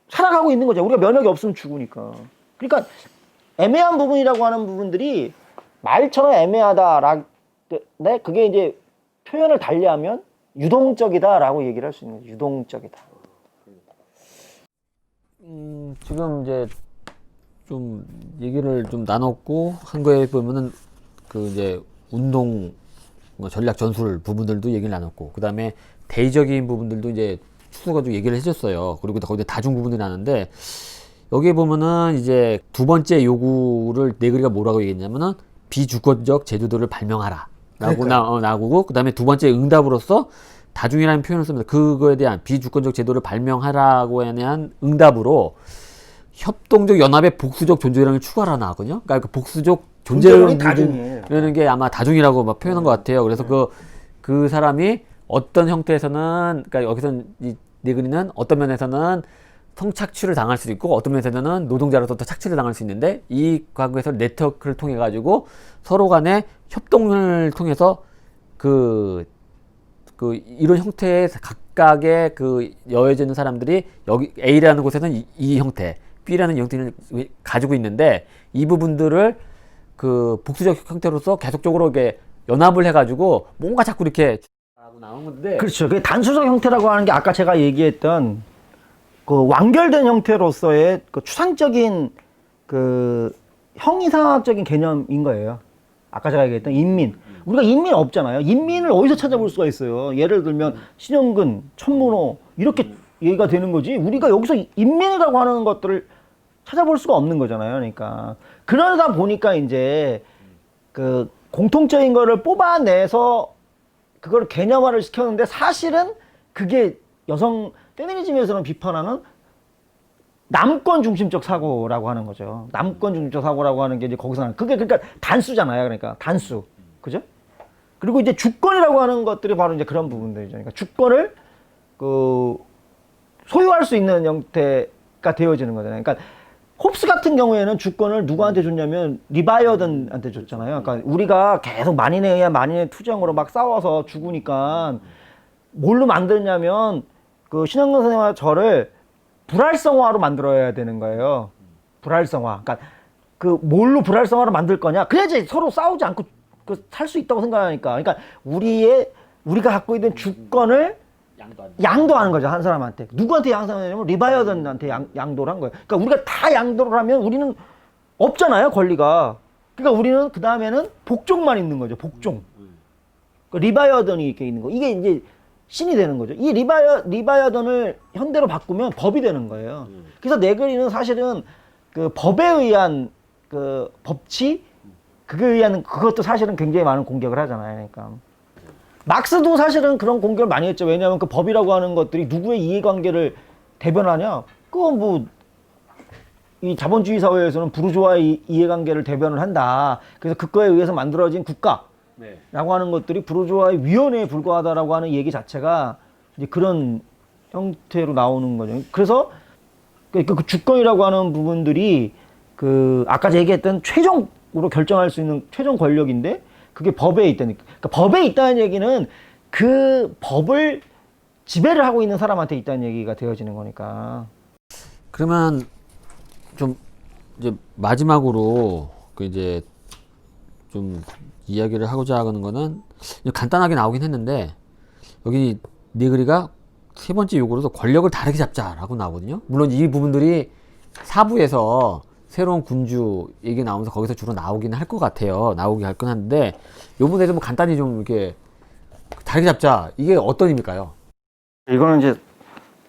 살아가고 있는 거죠. 우리가 면역이 없으면 죽으니까. 그러니까 애매한 부분이라고 하는 부분들이 말처럼 애매하다. 네, 그게 이제 표현을 달리하면 유동적이다라고 얘기를 할 수 있는 거예요. 유동적이다. 지금 이제 좀 얘기를 좀 나눴고 한 거에 보면은 이제 운동 전략 전술 부분들도 얘기를 나눴고 그 다음에 대의적인 부분들도 이제 추가가지고 얘기를 해줬어요. 그리고 거기에 다중 부분들이 나는데 여기에 보면은 이제 두 번째 요구를 네그리가 뭐라고 얘기했냐면은 비주권적 제도들을 발명하라 라고 나오고 그 다음에 두 번째 응답으로서 다중이라는 표현을 씁니다. 그거에 대한 비주권적 제도를 발명하라고 대한 응답으로 협동적 연합의 복수적 존재라는 추가를 나왔거든요. 그러니까 그 복수적 존재라는 게 아마 다중이라고 막 표현한 것 같아요. 그래서 그 사람이 어떤 형태에서는, 그러니까 여기서 이 네그리는 어떤 면에서는 성착취를 당할 수도 있고 어떤 면에서는 노동자로서 착취를 당할 수 있는데 이 과거에서 네트워크를 통해 가지고 서로 간의 협동을 통해서 이런 형태의 각각의 여해지는 사람들이 여기 A라는 곳에서는 이 형태, B라는 형태를 가지고 있는데 이 부분들을 복수적 형태로서 계속적으로 이렇게 연합을 해가지고 뭔가 자꾸 이렇게 나온 건데. 그렇죠. 그 단수적 형태라고 하는 게 아까 제가 얘기했던 완결된 형태로서의 추상적인 형이상학적인 개념인 거예요. 아까 제가 얘기했던 인민. 우리가 인민 없잖아요. 인민을 어디서 찾아볼 수가 있어요. 예를 들면 신영근, 천문호 이렇게 얘기가 되는 거지. 우리가 여기서 인민이라고 하는 것들을 찾아볼 수가 없는 거잖아요. 그러니까 그러다 보니까 이제 그 공통적인 거를 뽑아내서 그걸 개념화를 시켰는데 사실은 그게 여성 페미니즘에서는 비판하는 남권 중심적 사고라고 하는 거죠. 남권 중심적 사고라고 하는 게 이제 거기서 나는 그게 그러니까 단수잖아요. 그러니까 단수. 그죠? 그리고 이제 주권이라고 하는 것들이 바로 이제 그런 부분들이죠. 그러니까 주권을 그 소유할 수 있는 형태가 되어지는 거잖아요. 그러니까 홉스 같은 경우에는 주권을 누구한테 줬냐면 리바이어든한테 줬잖아요. 그러니까 우리가 계속 만인에 의한 만인의 투쟁으로 막 싸워서 죽으니까 뭘로 만드냐면 그 신영근 선생님과 저를 불활성화로 만들어야 되는 거예요. 불활성화. 그러니까 그 뭘로 불활성화로 만들 거냐? 그래야지 서로 싸우지 않고 살 수 있다고 생각하니까. 그러니까 우리가 갖고 있는 주권을 양도하는 거죠, 한 사람한테. 누구한테 양도하냐면 리바이어든한테 양도를 한 거예요. 그러니까 우리가 다 양도를 하면 우리는 없잖아요, 권리가. 그러니까 우리는 그 다음에는 복종만 있는 거죠, 복종. 그러니까 리바이어든이 이렇게 있는 거. 이게 이제 신이 되는 거죠. 이 리바이어든을 현대로 바꾸면 법이 되는 거예요. 그래서 네그리는 사실은 그 법에 의한 그 법치, 그거에 의한 그것도 사실은 굉장히 많은 공격을 하잖아요. 그러니까. 막스도 사실은 그런 공격을 많이 했죠. 왜냐하면 그 법이라고 하는 것들이 누구의 이해관계를 대변하냐? 그건 뭐, 이 자본주의 사회에서는 부르주아의 이해관계를 대변을 한다. 그래서 그거에 의해서 만들어진 국가라고 하는 것들이 부르주아의 위원회에 불과하다라고 하는 얘기 자체가 이제 그런 형태로 나오는 거죠. 그래서 그 주권이라고 하는 부분들이 그 아까 얘기했던 최종으로 결정할 수 있는 최종 권력인데 그게 법에 있다니까. 그러니까 법에 있다는 얘기는 그 법을 지배를 하고 있는 사람한테 있다는 얘기가 되어지는 거니까. 그러면 좀 이제 마지막으로 그 이제 좀 이야기를 하고자 하는 거는 간단하게 나오긴 했는데 여기 네그리가 세 번째 요구로서 권력을 다르게 잡자라고 나오거든요. 물론 이 부분들이 사부에서 새로운 군주 얘기 나오면서 거기서 주로 나오긴 할 것 같아요. 나오긴 할 건 한데 요 부분에 좀 간단히 좀 이렇게 다르게 잡자. 이게 어떤 의미일까요? 이거는 이제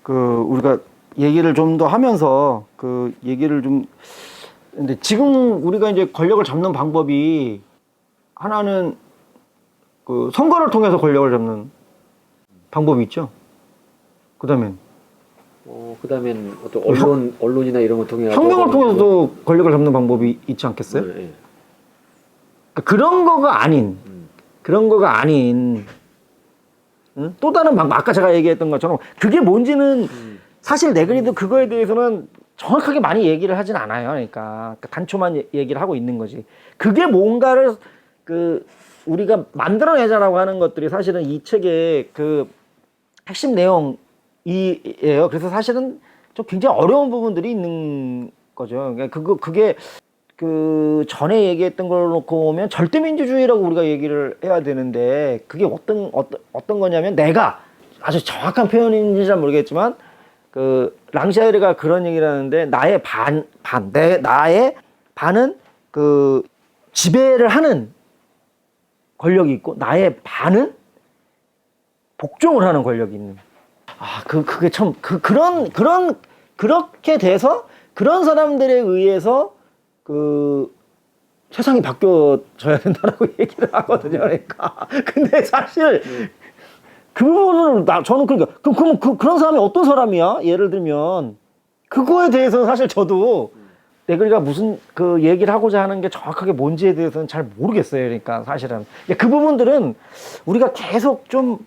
그 우리가 얘기를 좀 더 하면서 그 얘기를 좀 근데 지금 우리가 이제 권력을 잡는 방법이 하나는 그 선거를 통해서 권력을 잡는 방법이 있죠. 그다음엔 그다음엔 어떤 언론이나 이런 걸 통해 혁명을 통해서도 권력을 잡는 방법이 있지 않겠어요? 네. 그러니까 그런 거가 아닌 응? 또 다른 방법 아까 제가 얘기했던 것처럼 그게 뭔지는 사실 네그리도 그거에 대해서는 정확하게 많이 얘기를 하진 않아요. 그러니까 단초만 얘기를 하고 있는 거지. 그게 뭔가를 그 우리가 만들어내자라고 하는 것들이 사실은 이 책의 그 핵심 내용이에요. 그래서 사실은 좀 굉장히 어려운 부분들이 있는 거죠. 그러니까 그게 그 전에 얘기했던 걸 놓고 보면 절대민주주의라고 우리가 얘기를 해야 되는데 그게 어떤 거냐면 내가 아주 정확한 표현인지 잘 모르겠지만 그 랑샤이르가 그런 얘기를 하는데 나의 나의 반은 그 지배를 하는 권력이 있고 나의 반은 복종을 하는 권력이 있는. 그게 참 그렇게 돼서 그런 사람들에 의해서 그 세상이 바뀌어져야 된다라고 얘기를 하거든요. 그러니까 근데 사실 그 부분은 저는 그러니까 그런 사람이 어떤 사람이야? 예를 들면 그거에 대해서는 사실 저도 네그리가 무슨 그 얘기를 하고자 하는 게 정확하게 뭔지에 대해서는 잘 모르겠어요. 그러니까 사실은 그 부분들은 우리가 계속 좀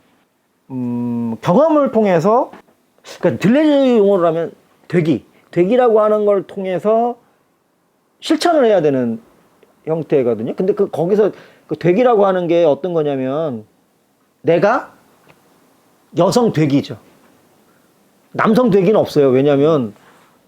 경험을 통해서 그러니까 들레즈 용어로 하면 되기라고 하는 걸 통해서 실천을 해야 되는 형태거든요. 근데 거기서 그 되기라고 하는 게 어떤 거냐면 내가 여성 되기죠. 남성 되기는 없어요. 왜냐하면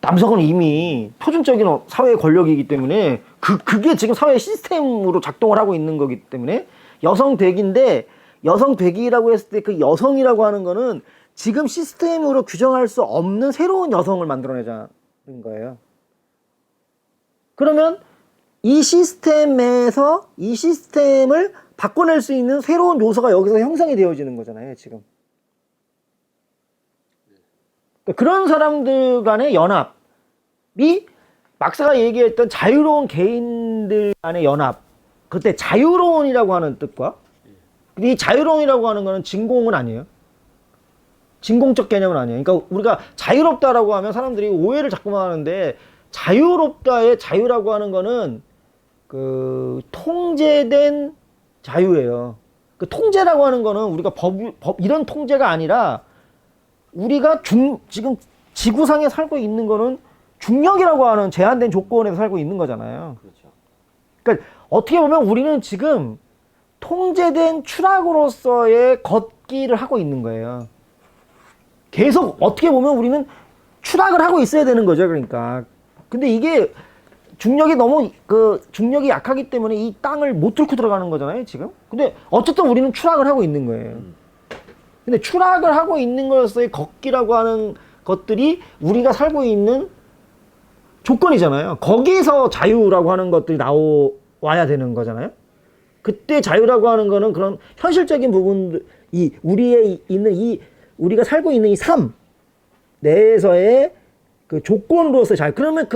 남성은 이미 표준적인 사회의 권력이기 때문에 그게 지금 사회 시스템으로 작동을 하고 있는 거기 때문에 여성 되기인데 여성 되기라고 했을 때 그 여성이라고 하는 거는 지금 시스템으로 규정할 수 없는 새로운 여성을 만들어내자는 거예요. 그러면 이 시스템에서 이 시스템을 바꿔낼 수 있는 새로운 요소가 여기서 형성이 되어지는 거잖아요, 지금. 그런 사람들 간의 연합이 막스가 얘기했던 자유로운 개인들 간의 연합, 그때 자유로운이라고 하는 뜻과 이 자유로운이라고 하는 거는 진공은 아니에요. 진공적 개념은 아니에요. 그러니까 우리가 자유롭다라고 하면 사람들이 오해를 자꾸만 하는데 자유롭다의 자유라고 하는 거는 그 통제된 자유예요. 그 통제라고 하는 거는 우리가 법 이런 통제가 아니라 우리가 지금 지구상에 살고 있는 거는 중력이라고 하는 제한된 조건에서 살고 있는 거잖아요. 그렇죠. 그러니까 어떻게 보면 우리는 지금 통제된 추락으로서의 걷기를 하고 있는 거예요. 계속 어떻게 보면 우리는 추락을 하고 있어야 되는 거죠. 그러니까. 근데 이게 중력이 너무 중력이 약하기 때문에 이 땅을 못 뚫고 들어가는 거잖아요, 지금. 근데 어쨌든 우리는 추락을 하고 있는 거예요. 근데 추락을 하고 있는 것으로서의 걷기라고 하는 것들이 우리가 살고 있는 조건이잖아요. 거기에서 자유라고 하는 것들이 나와야 되는 거잖아요. 그때 자유라고 하는 거는 그런 현실적인 부분들, 우리가 살고 있는 이 삶 내에서의 그 조건으로서 자유. 그러면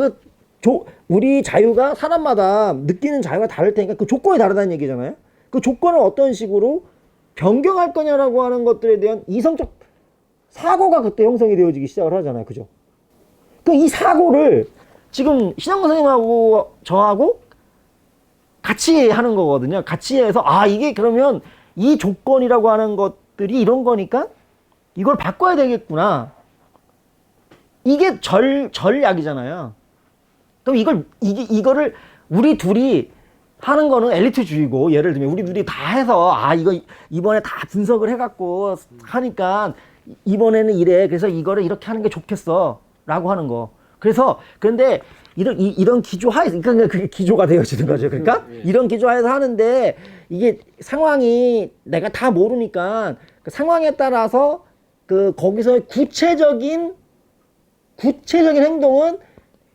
우리 자유가 사람마다 느끼는 자유가 다를 테니까 그 조건이 다르다는 얘기잖아요. 그 조건을 어떤 식으로 변경할 거냐라고 하는 것들에 대한 이성적 사고가 그때 형성이 되어지기 시작을 하잖아요. 그죠? 이 사고를 지금 신영근 선생님하고 저하고 같이 하는 거거든요. 같이 해서 이게 그러면 이 조건이라고 하는 것들이 이런 거니까 이걸 바꿔야 되겠구나. 이게 전략이잖아요. 그럼 이거를 우리 둘이 하는 거는 엘리트주의고, 예를 들면 우리 둘이 다 해서 이거 이번에 다 분석을 해갖고 하니까 이번에는 이래. 그래서 이거를 이렇게 하는 게 좋겠어. 라고 하는 거. 그런데 이런 기조 하에서, 그러니까 그게 기조가 되어지는 거죠. 그러니까 이런 기조 하에서 하는데 이게 상황이 내가 다 모르니까 그 상황에 따라서 거기서의 구체적인 행동은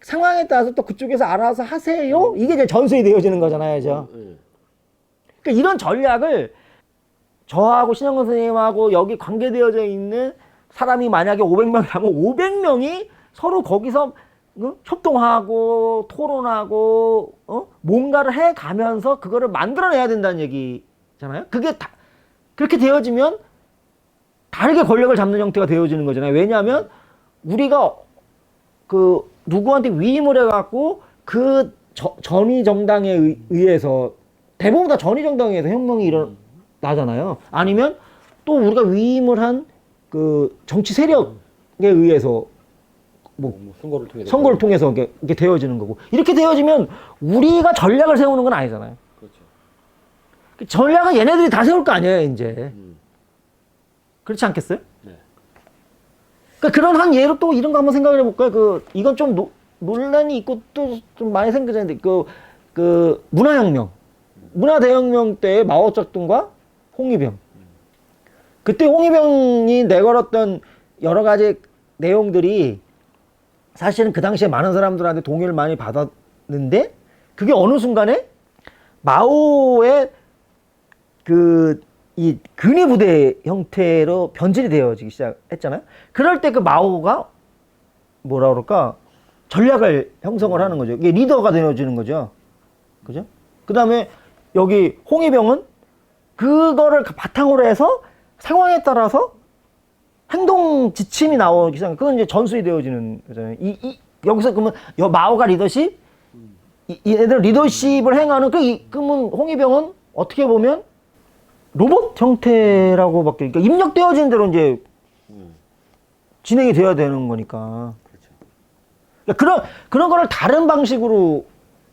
상황에 따라서 또 그쪽에서 알아서 하세요. 이게 이제 전술이 되어지는 거잖아요. 그죠? 그러니까 이런 전략을 저하고 신영근 선생님하고 여기 관계되어져 있는 사람이 만약에 500명이라면 500명이 서로 거기서 협동하고 토론하고 뭔가를 해가면서 그거를 만들어내야 된다는 얘기잖아요. 그게 그렇게 되어지면 다르게 권력을 잡는 형태가 되어지는 거잖아요. 왜냐하면 우리가 누구한테 위임을 해갖고 전위 정당에 의해서 대부분 다 전위 정당에 의해서 혁명이 일어나잖아요. 아니면 또 우리가 위임을 한 정치 세력에 의해서 선거를 통해서 이게 되어지는 거고, 이렇게 되어지면 우리가 전략을 세우는 건 아니잖아요. 그렇죠. 전략은 얘네들이 다 세울 거 아니에요, 이제. 그렇지 않겠어요? 네. 그러니까 그런 한 예로 또 이런 거 한번 생각을 해볼까요? 이건 좀 논란이 있고 또 좀 많이 생기는데, 문화혁명, 문화대혁명 때 마오쩌둥과 홍위병. 그때 홍위병이 내걸었던 여러 가지 내용들이 사실은 그 당시에 많은 사람들한테 동의를 많이 받았는데, 그게 어느 순간에 마오의 이 근위부대 형태로 변질이 되어지기 시작했잖아요. 그럴 때 마오가 뭐라 그럴까? 전략을 형성을 하는 거죠. 이게 리더가 되어지는 거죠. 그죠? 그 다음에 여기 홍위병은 그거를 바탕으로 해서 상황에 따라서 행동 지침이 나오기 시작. 그건 이제 전술이 되어지는 거잖아요. 여기서 그러면 마오가 리더십, 얘들 리더십을 행하는 그러면 홍위병은 어떻게 보면 로봇 형태라고밖에, 그러니까 입력되어지는 대로 이제 진행이 되어야 되는 거니까. 그렇죠. 그러니까 그런 거를 다른 방식으로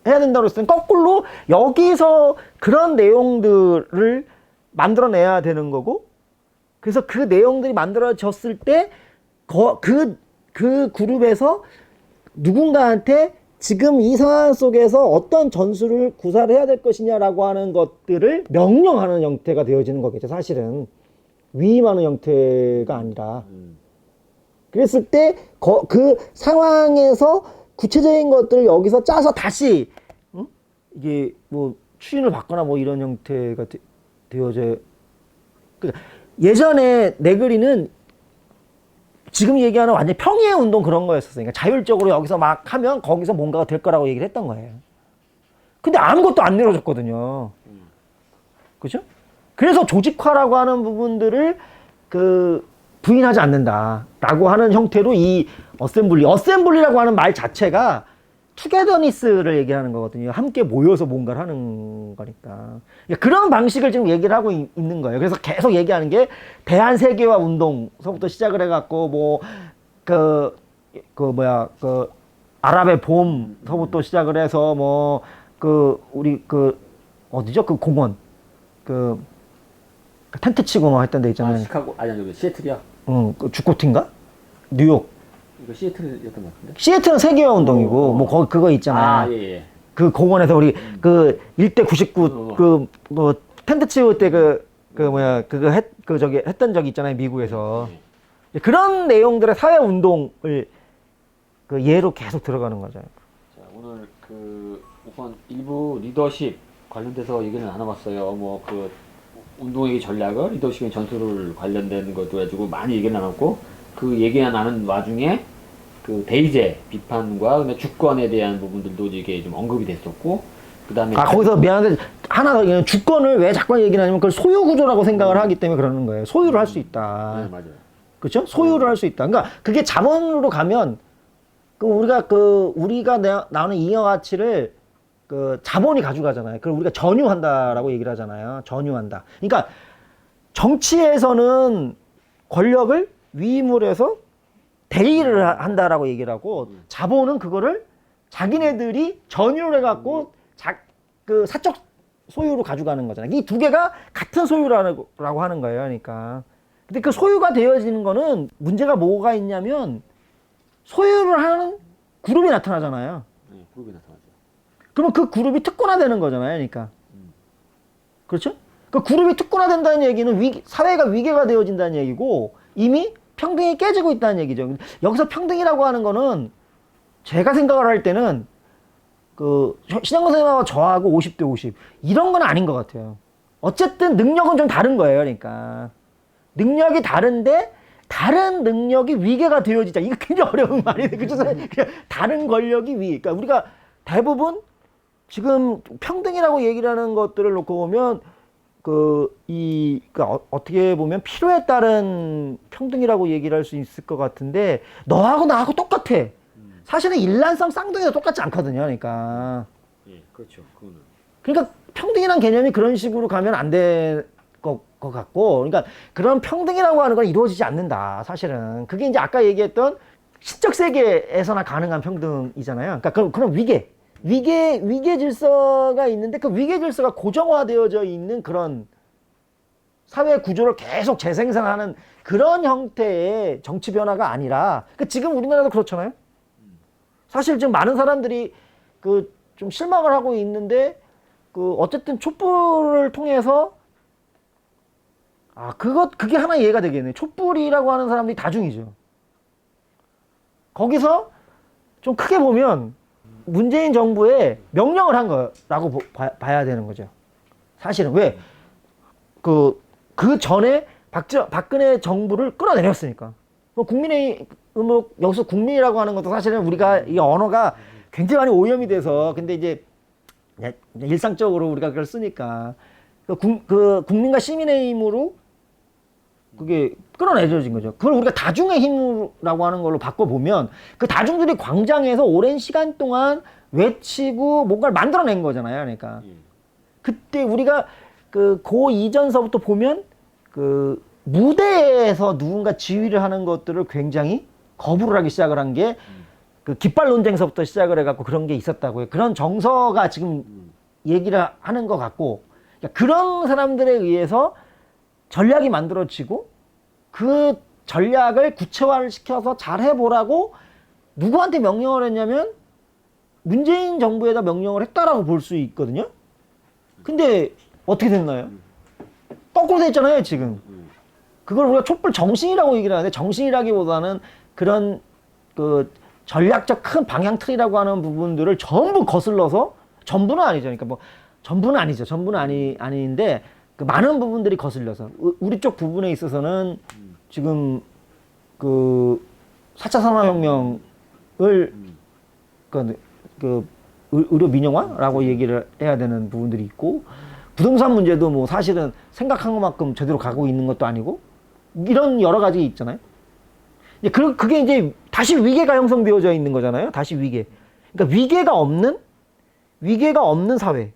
해야 된다고 했을 땐 거꾸로 여기서 그런 내용들을 만들어내야 되는 거고, 그래서 그 내용들이 만들어졌을 때 그 그룹에서 누군가한테 지금 이 상황 속에서 어떤 전술을 구사를 해야 될 것이냐라고 하는 것들을 명령하는 형태가 되어지는 거겠죠. 사실은 위임하는 형태가 아니라. 그랬을 때 그 상황에서 구체적인 것들을 여기서 짜서 다시 이게 추진을 받거나 이런 형태가 되어져. 그러니까 예전에 네그리는 지금 얘기하는 완전 평이의 운동 그런 거였었어요. 그러니까 자율적으로 여기서 막 하면 거기서 뭔가가 될 거라고 얘기를 했던 거예요. 근데 아무것도 안 이루어졌거든요. 그죠? 그래서 조직화라고 하는 부분들을 부인하지 않는다라고 하는 형태로 이 어셈블리라고 하는 말 자체가 투게더니스를 얘기하는 거거든요. 함께 모여서 뭔가를 하는 거니까. 그러니까 그런 방식을 지금 얘기를 하고 있는 거예요. 그래서 계속 얘기하는 게 대한세계화 운동서부터 시작을 해갖고 아랍의 봄서부터 시작을 해서 우리 어디죠? 그 공원 텐트 치고 뭐 했던 데 있잖아요. 시카고 아니 시애틀이야. 그 주코티인가? 뉴욕. 이거 시애틀이었던 것 같은데. 시애틀은 세계화 운동이고 뭐 거기 그거 있잖아요. 예. 그 공원에서 우리 그 1대 99 뭐 텐트 치울 때 했던 적이 있잖아요, 미국에서. 그런 내용들의 사회 운동을 예로 계속 들어가는 거죠. 자, 오늘 우선 일부 리더십 관련돼서 얘기는 나눠봤어요. 뭐 운동의 전략을 리더십의 전술을 관련된 것도 가지고 많이 얘기를 나눴고, 그 얘기가 나는 와중에 대의제 비판과 근데 주권에 대한 부분들도 이게 좀 언급이 됐었고, 그다음에 거기서 미안한데 하나 더, 주권을 왜 자꾸 얘기를 하냐면 그걸 소유 구조라고 생각을 하기 때문에 그러는 거예요. 소유를 할 수 있다. 네, 맞아요. 그렇죠? 소유를 할 수 있다. 그러니까 그게 자본으로 가면 우리가 나오는 잉여 가치를 자본이 가져가잖아요. 그걸 우리가 전유한다라고 얘기를 하잖아요. 전유한다. 그러니까 정치에서는 권력을 위임을 해서 대의를 한다라고 얘기를 하고, 자본은 그거를 자기네들이 전유를 해갖고 사적 소유로 가져가는 거잖아요. 이 두 개가 같은 소유라고 하는 거예요. 그러니까. 근데 그 소유가 되어지는 거는 문제가 뭐가 있냐면 소유를 하는 그룹이 나타나잖아요. 네, 그룹이 나타나죠. 그러면 그 그룹이 특권화되는 거잖아요. 그러니까. 그렇죠? 그 그룹이 특권화된다는 얘기는 사회가 위계가 되어진다는 얘기고, 이미 평등이 깨지고 있다는 얘기죠. 여기서 평등이라고 하는 거는 제가 생각을 할 때는 신영건 선생님하고 저하고 50대 50 이런 건 아닌 것 같아요. 어쨌든 능력은 좀 다른 거예요. 그러니까 능력이 다른데 다른 능력이 위계가 되어지자. 이거 굉장히 어려운 말이에요. 그죠? 다른 권력이 그러니까 우리가 대부분 지금 평등이라고 얘기를 하는 것들을 놓고 보면 어떻게 보면 필요에 따른 평등이라고 얘기를 할 수 있을 것 같은데, 너하고 나하고 똑같아. 사실은 일란성 쌍둥이도 똑같지 않거든요. 그러니까. 예, 그렇죠. 그러니까 평등이란 개념이 그런 식으로 가면 안 될 것 같고, 그러니까 그런 평등이라고 하는 건 이루어지지 않는다. 사실은 그게 이제 아까 얘기했던 시적 세계에서나 가능한 평등이잖아요. 그러니까 그런 위계 질서가 있는데, 그 위계 질서가 고정화되어져 있는 그런 사회 구조를 계속 재생산하는 그런 형태의 정치 변화가 아니라, 지금 우리나라도 그렇잖아요. 사실 지금 많은 사람들이 좀 실망을 하고 있는데, 어쨌든 촛불을 통해서 그게 하나 이해가 되겠네. 촛불이라고 하는 사람들이 다중이죠. 거기서 좀 크게 보면 문재인 정부에 명령을 한 거라고 봐야 되는 거죠. 사실은 왜? 그 전에 박근혜 정부를 끌어내렸으니까. 여기서 국민이라고 하는 것도 사실은 우리가 이 언어가 굉장히 많이 오염이 돼서, 근데 이제 일상적으로 우리가 그걸 쓰니까 국민과 시민의 힘으로 그게 끌어내려진 거죠. 그걸 우리가 다중의 힘이라고 하는 걸로 바꿔보면, 그 다중들이 광장에서 오랜 시간 동안 외치고 뭔가를 만들어낸 거잖아요. 그러니까 그때 우리가 고 이전서부터 보면 무대에서 누군가 지휘를 하는 것들을 굉장히 거부를 하기 시작을 한 게 깃발 논쟁서부터 시작을 해갖고 그런 게 있었다고요. 그런 정서가 지금 얘기를 하는 것 같고, 그러니까 그런 사람들에 의해서 전략이 만들어지고, 그 전략을 구체화를 시켜서 잘 해보라고 누구한테 명령을 했냐면 문재인 정부에다 명령을 했다라고 볼 수 있거든요. 근데 어떻게 됐나요? 거꾸로 됐잖아요, 지금. 그걸 우리가 촛불 정신이라고 얘기를 하는데, 정신이라기보다는 그런 전략적 큰 방향 틀이라고 하는 부분들을 전부 거슬러서, 전부는 아니죠. 그러니까 뭐 전부는 아니죠. 전부는 아닌데 많은 부분들이 거슬려서 우리 쪽 부분에 있어서는 지금 그 4차 산업혁명을 그 의료 민영화라고 얘기를 해야 되는 부분들이 있고, 부동산 문제도 뭐 사실은 생각한 것만큼 제대로 가고 있는 것도 아니고, 이런 여러 가지 있잖아요. 이제 그게 이제 다시 위계가 형성되어져 있는 거잖아요. 다시 위계. 그러니까 위계가 없는 사회.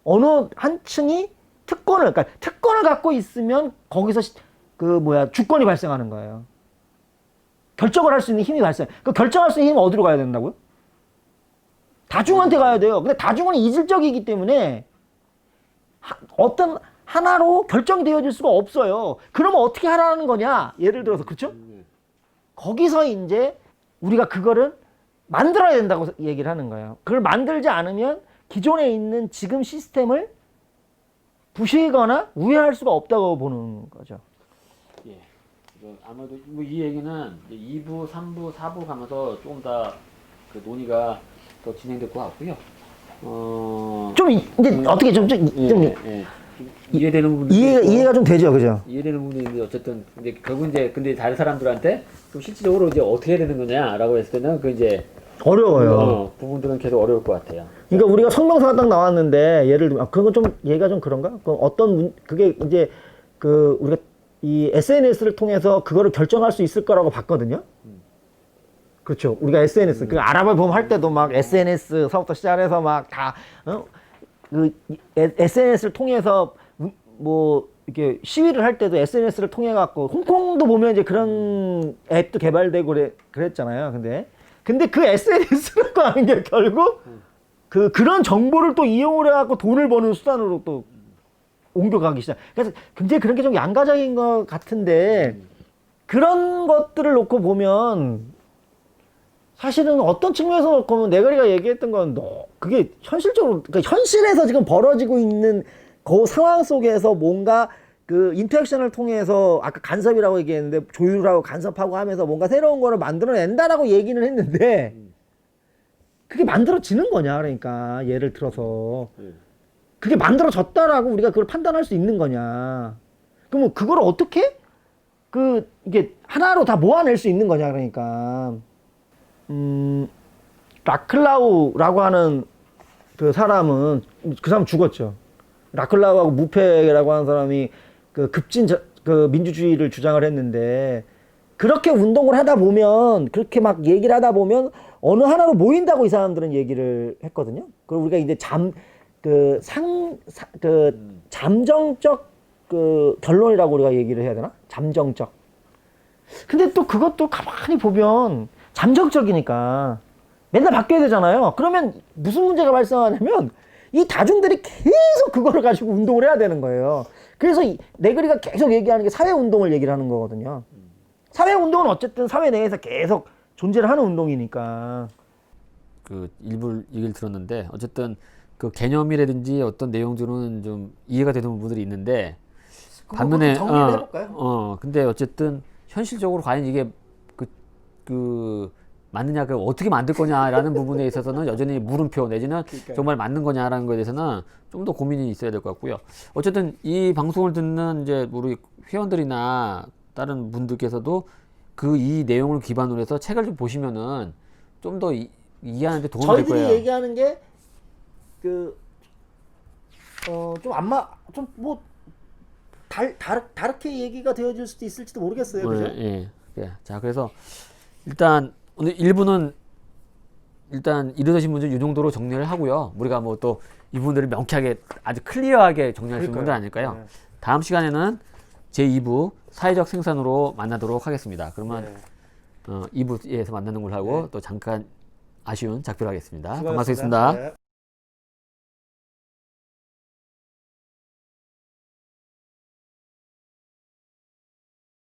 어느 한 층이 그러니까 특권을 갖고 있으면 거기서 주권이 발생하는 거예요. 결정을 할 수 있는 힘이 발생. 그 결정할 수 있는 힘은 어디로 가야 된다고요? 다중한테 가야 돼요. 근데 다중은 이질적이기 때문에 어떤 하나로 결정이 되어질 수가 없어요. 그러면 어떻게 하라는 거냐? 예를 들어서, 그렇죠? 거기서 이제 우리가 그거를 만들어야 된다고 얘기를 하는 거예요. 그걸 만들지 않으면 기존에 있는 지금 시스템을 부시거나 우회할 수가 없다고 보는 거죠. 예. 아무래도 뭐이 얘기는 2부, 3부, 4부 가면서 조금 더 그 논의가 더 진행될 것 같고요. 이제 어떻게 좀 이해되는 부분도 이해가 좀 되죠, 그죠? 이해되는 부분이 있는데, 어쨌든 근데 결국 이제 근데 다른 사람들한테 좀 실질적으로 이제 어떻게 해야 되는 거냐라고 했을 때는 그 이제 어려워요. 부분들은 계속 어려울 것 같아요. 그러니까 우리가 성명서가 딱 나왔는데, 예를 들면 그건 좀 얘가 좀 그런가? 그게 이제 우리가 이 SNS를 통해서 그거를 결정할 수 있을 거라고 봤거든요. 그렇죠. 우리가 SNS 그 아랍을 보면 할 때도 막 SNS서부터 시작해서 막 다 SNS를 통해서 뭐 이렇게 시위를 할 때도 SNS를 통해 갖고, 홍콩도 보면 이제 그런 앱도 개발되고 그랬잖아요. 근데 그 SNS라고 하는 게 결국 그런 정보를 또 이용을 해갖고 돈을 버는 수단으로 또 옮겨가기 시작. 그래서 굉장히 그런 게 좀 양가적인 것 같은데, 그런 것들을 놓고 보면 사실은 어떤 측면에서 놓고 보면 네거리가 얘기했던 건 그게 현실적으로, 그러니까 현실에서 지금 벌어지고 있는 그 상황 속에서 뭔가 그 인터랙션을 통해서, 아까 간섭이라고 얘기했는데 조율하고 간섭하고 하면서 뭔가 새로운 거를 만들어낸다라고 얘기는 했는데, 그게 만들어지는 거냐, 그러니까 예를 들어서 그게 만들어졌다라고 우리가 그걸 판단할 수 있는 거냐. 그러면 그걸 어떻게 이게 하나로 다 모아낼 수 있는 거냐, 그러니까. 라클라우라고 하는 그 사람은, 그 사람 죽었죠. 라클라우하고 무페라고 하는 사람이 그 민주주의를 주장을 했는데, 그렇게 운동을 하다 보면, 그렇게 막 얘기를 하다 보면 어느 하나로 모인다고 이 사람들은 얘기를 했거든요. 그리고 우리가 이제 잠정적 결론이라고 우리가 얘기를 해야 되나? 잠정적. 근데 또 그것도 가만히 보면 잠정적이니까 맨날 바뀌어야 되잖아요. 그러면 무슨 문제가 발생하냐면, 이 다중들이 계속 그거를 가지고 운동을 해야 되는 거예요. 그래서 네그리가 계속 얘기하는 게 사회운동을 얘기를 하는 거거든요. 사회운동은 어쨌든 사회 내에서 계속 존재를 하는 운동이니까. 그 일부 얘기를 들었는데, 어쨌든 그 개념이라든지 어떤 내용들은 좀 이해가 되는 부분들이 있는데, 반면에 정리를 해볼까요? 근데 어쨌든 현실적으로 과연 이게 맞느냐, 어떻게 만들 거냐라는 부분에 있어서는 여전히 물음표 내지는 정말 맞는 거냐라는 거에 대해서는 좀 더 고민이 있어야 될 것 같고요. 어쨌든 이 방송을 듣는 이제 우리 회원들이나 다른 분들께서도 이 내용을 기반으로 해서 책을 좀 보시면은 좀 더 이해하는데 도움이 될 거예요. 저희들이 얘기하는 게 다르게 얘기가 되어질 수도 있을지도 모르겠어요. 그죠? 예. 자, 그래서 일단 오늘 1부는 일단 이르신 문제 이 정도로 정리를 하고요. 우리가 뭐 또 이 부분들을 명쾌하게 아주 클리어하게 정리할 수 있는 분들 아닐까요? 네. 다음 시간에는 제2부 사회적 생산으로 만나도록 하겠습니다. 그러면 2부에서 만나는 걸로 하고 또 잠깐 아쉬운 작별하겠습니다. 고맙습니다. 네.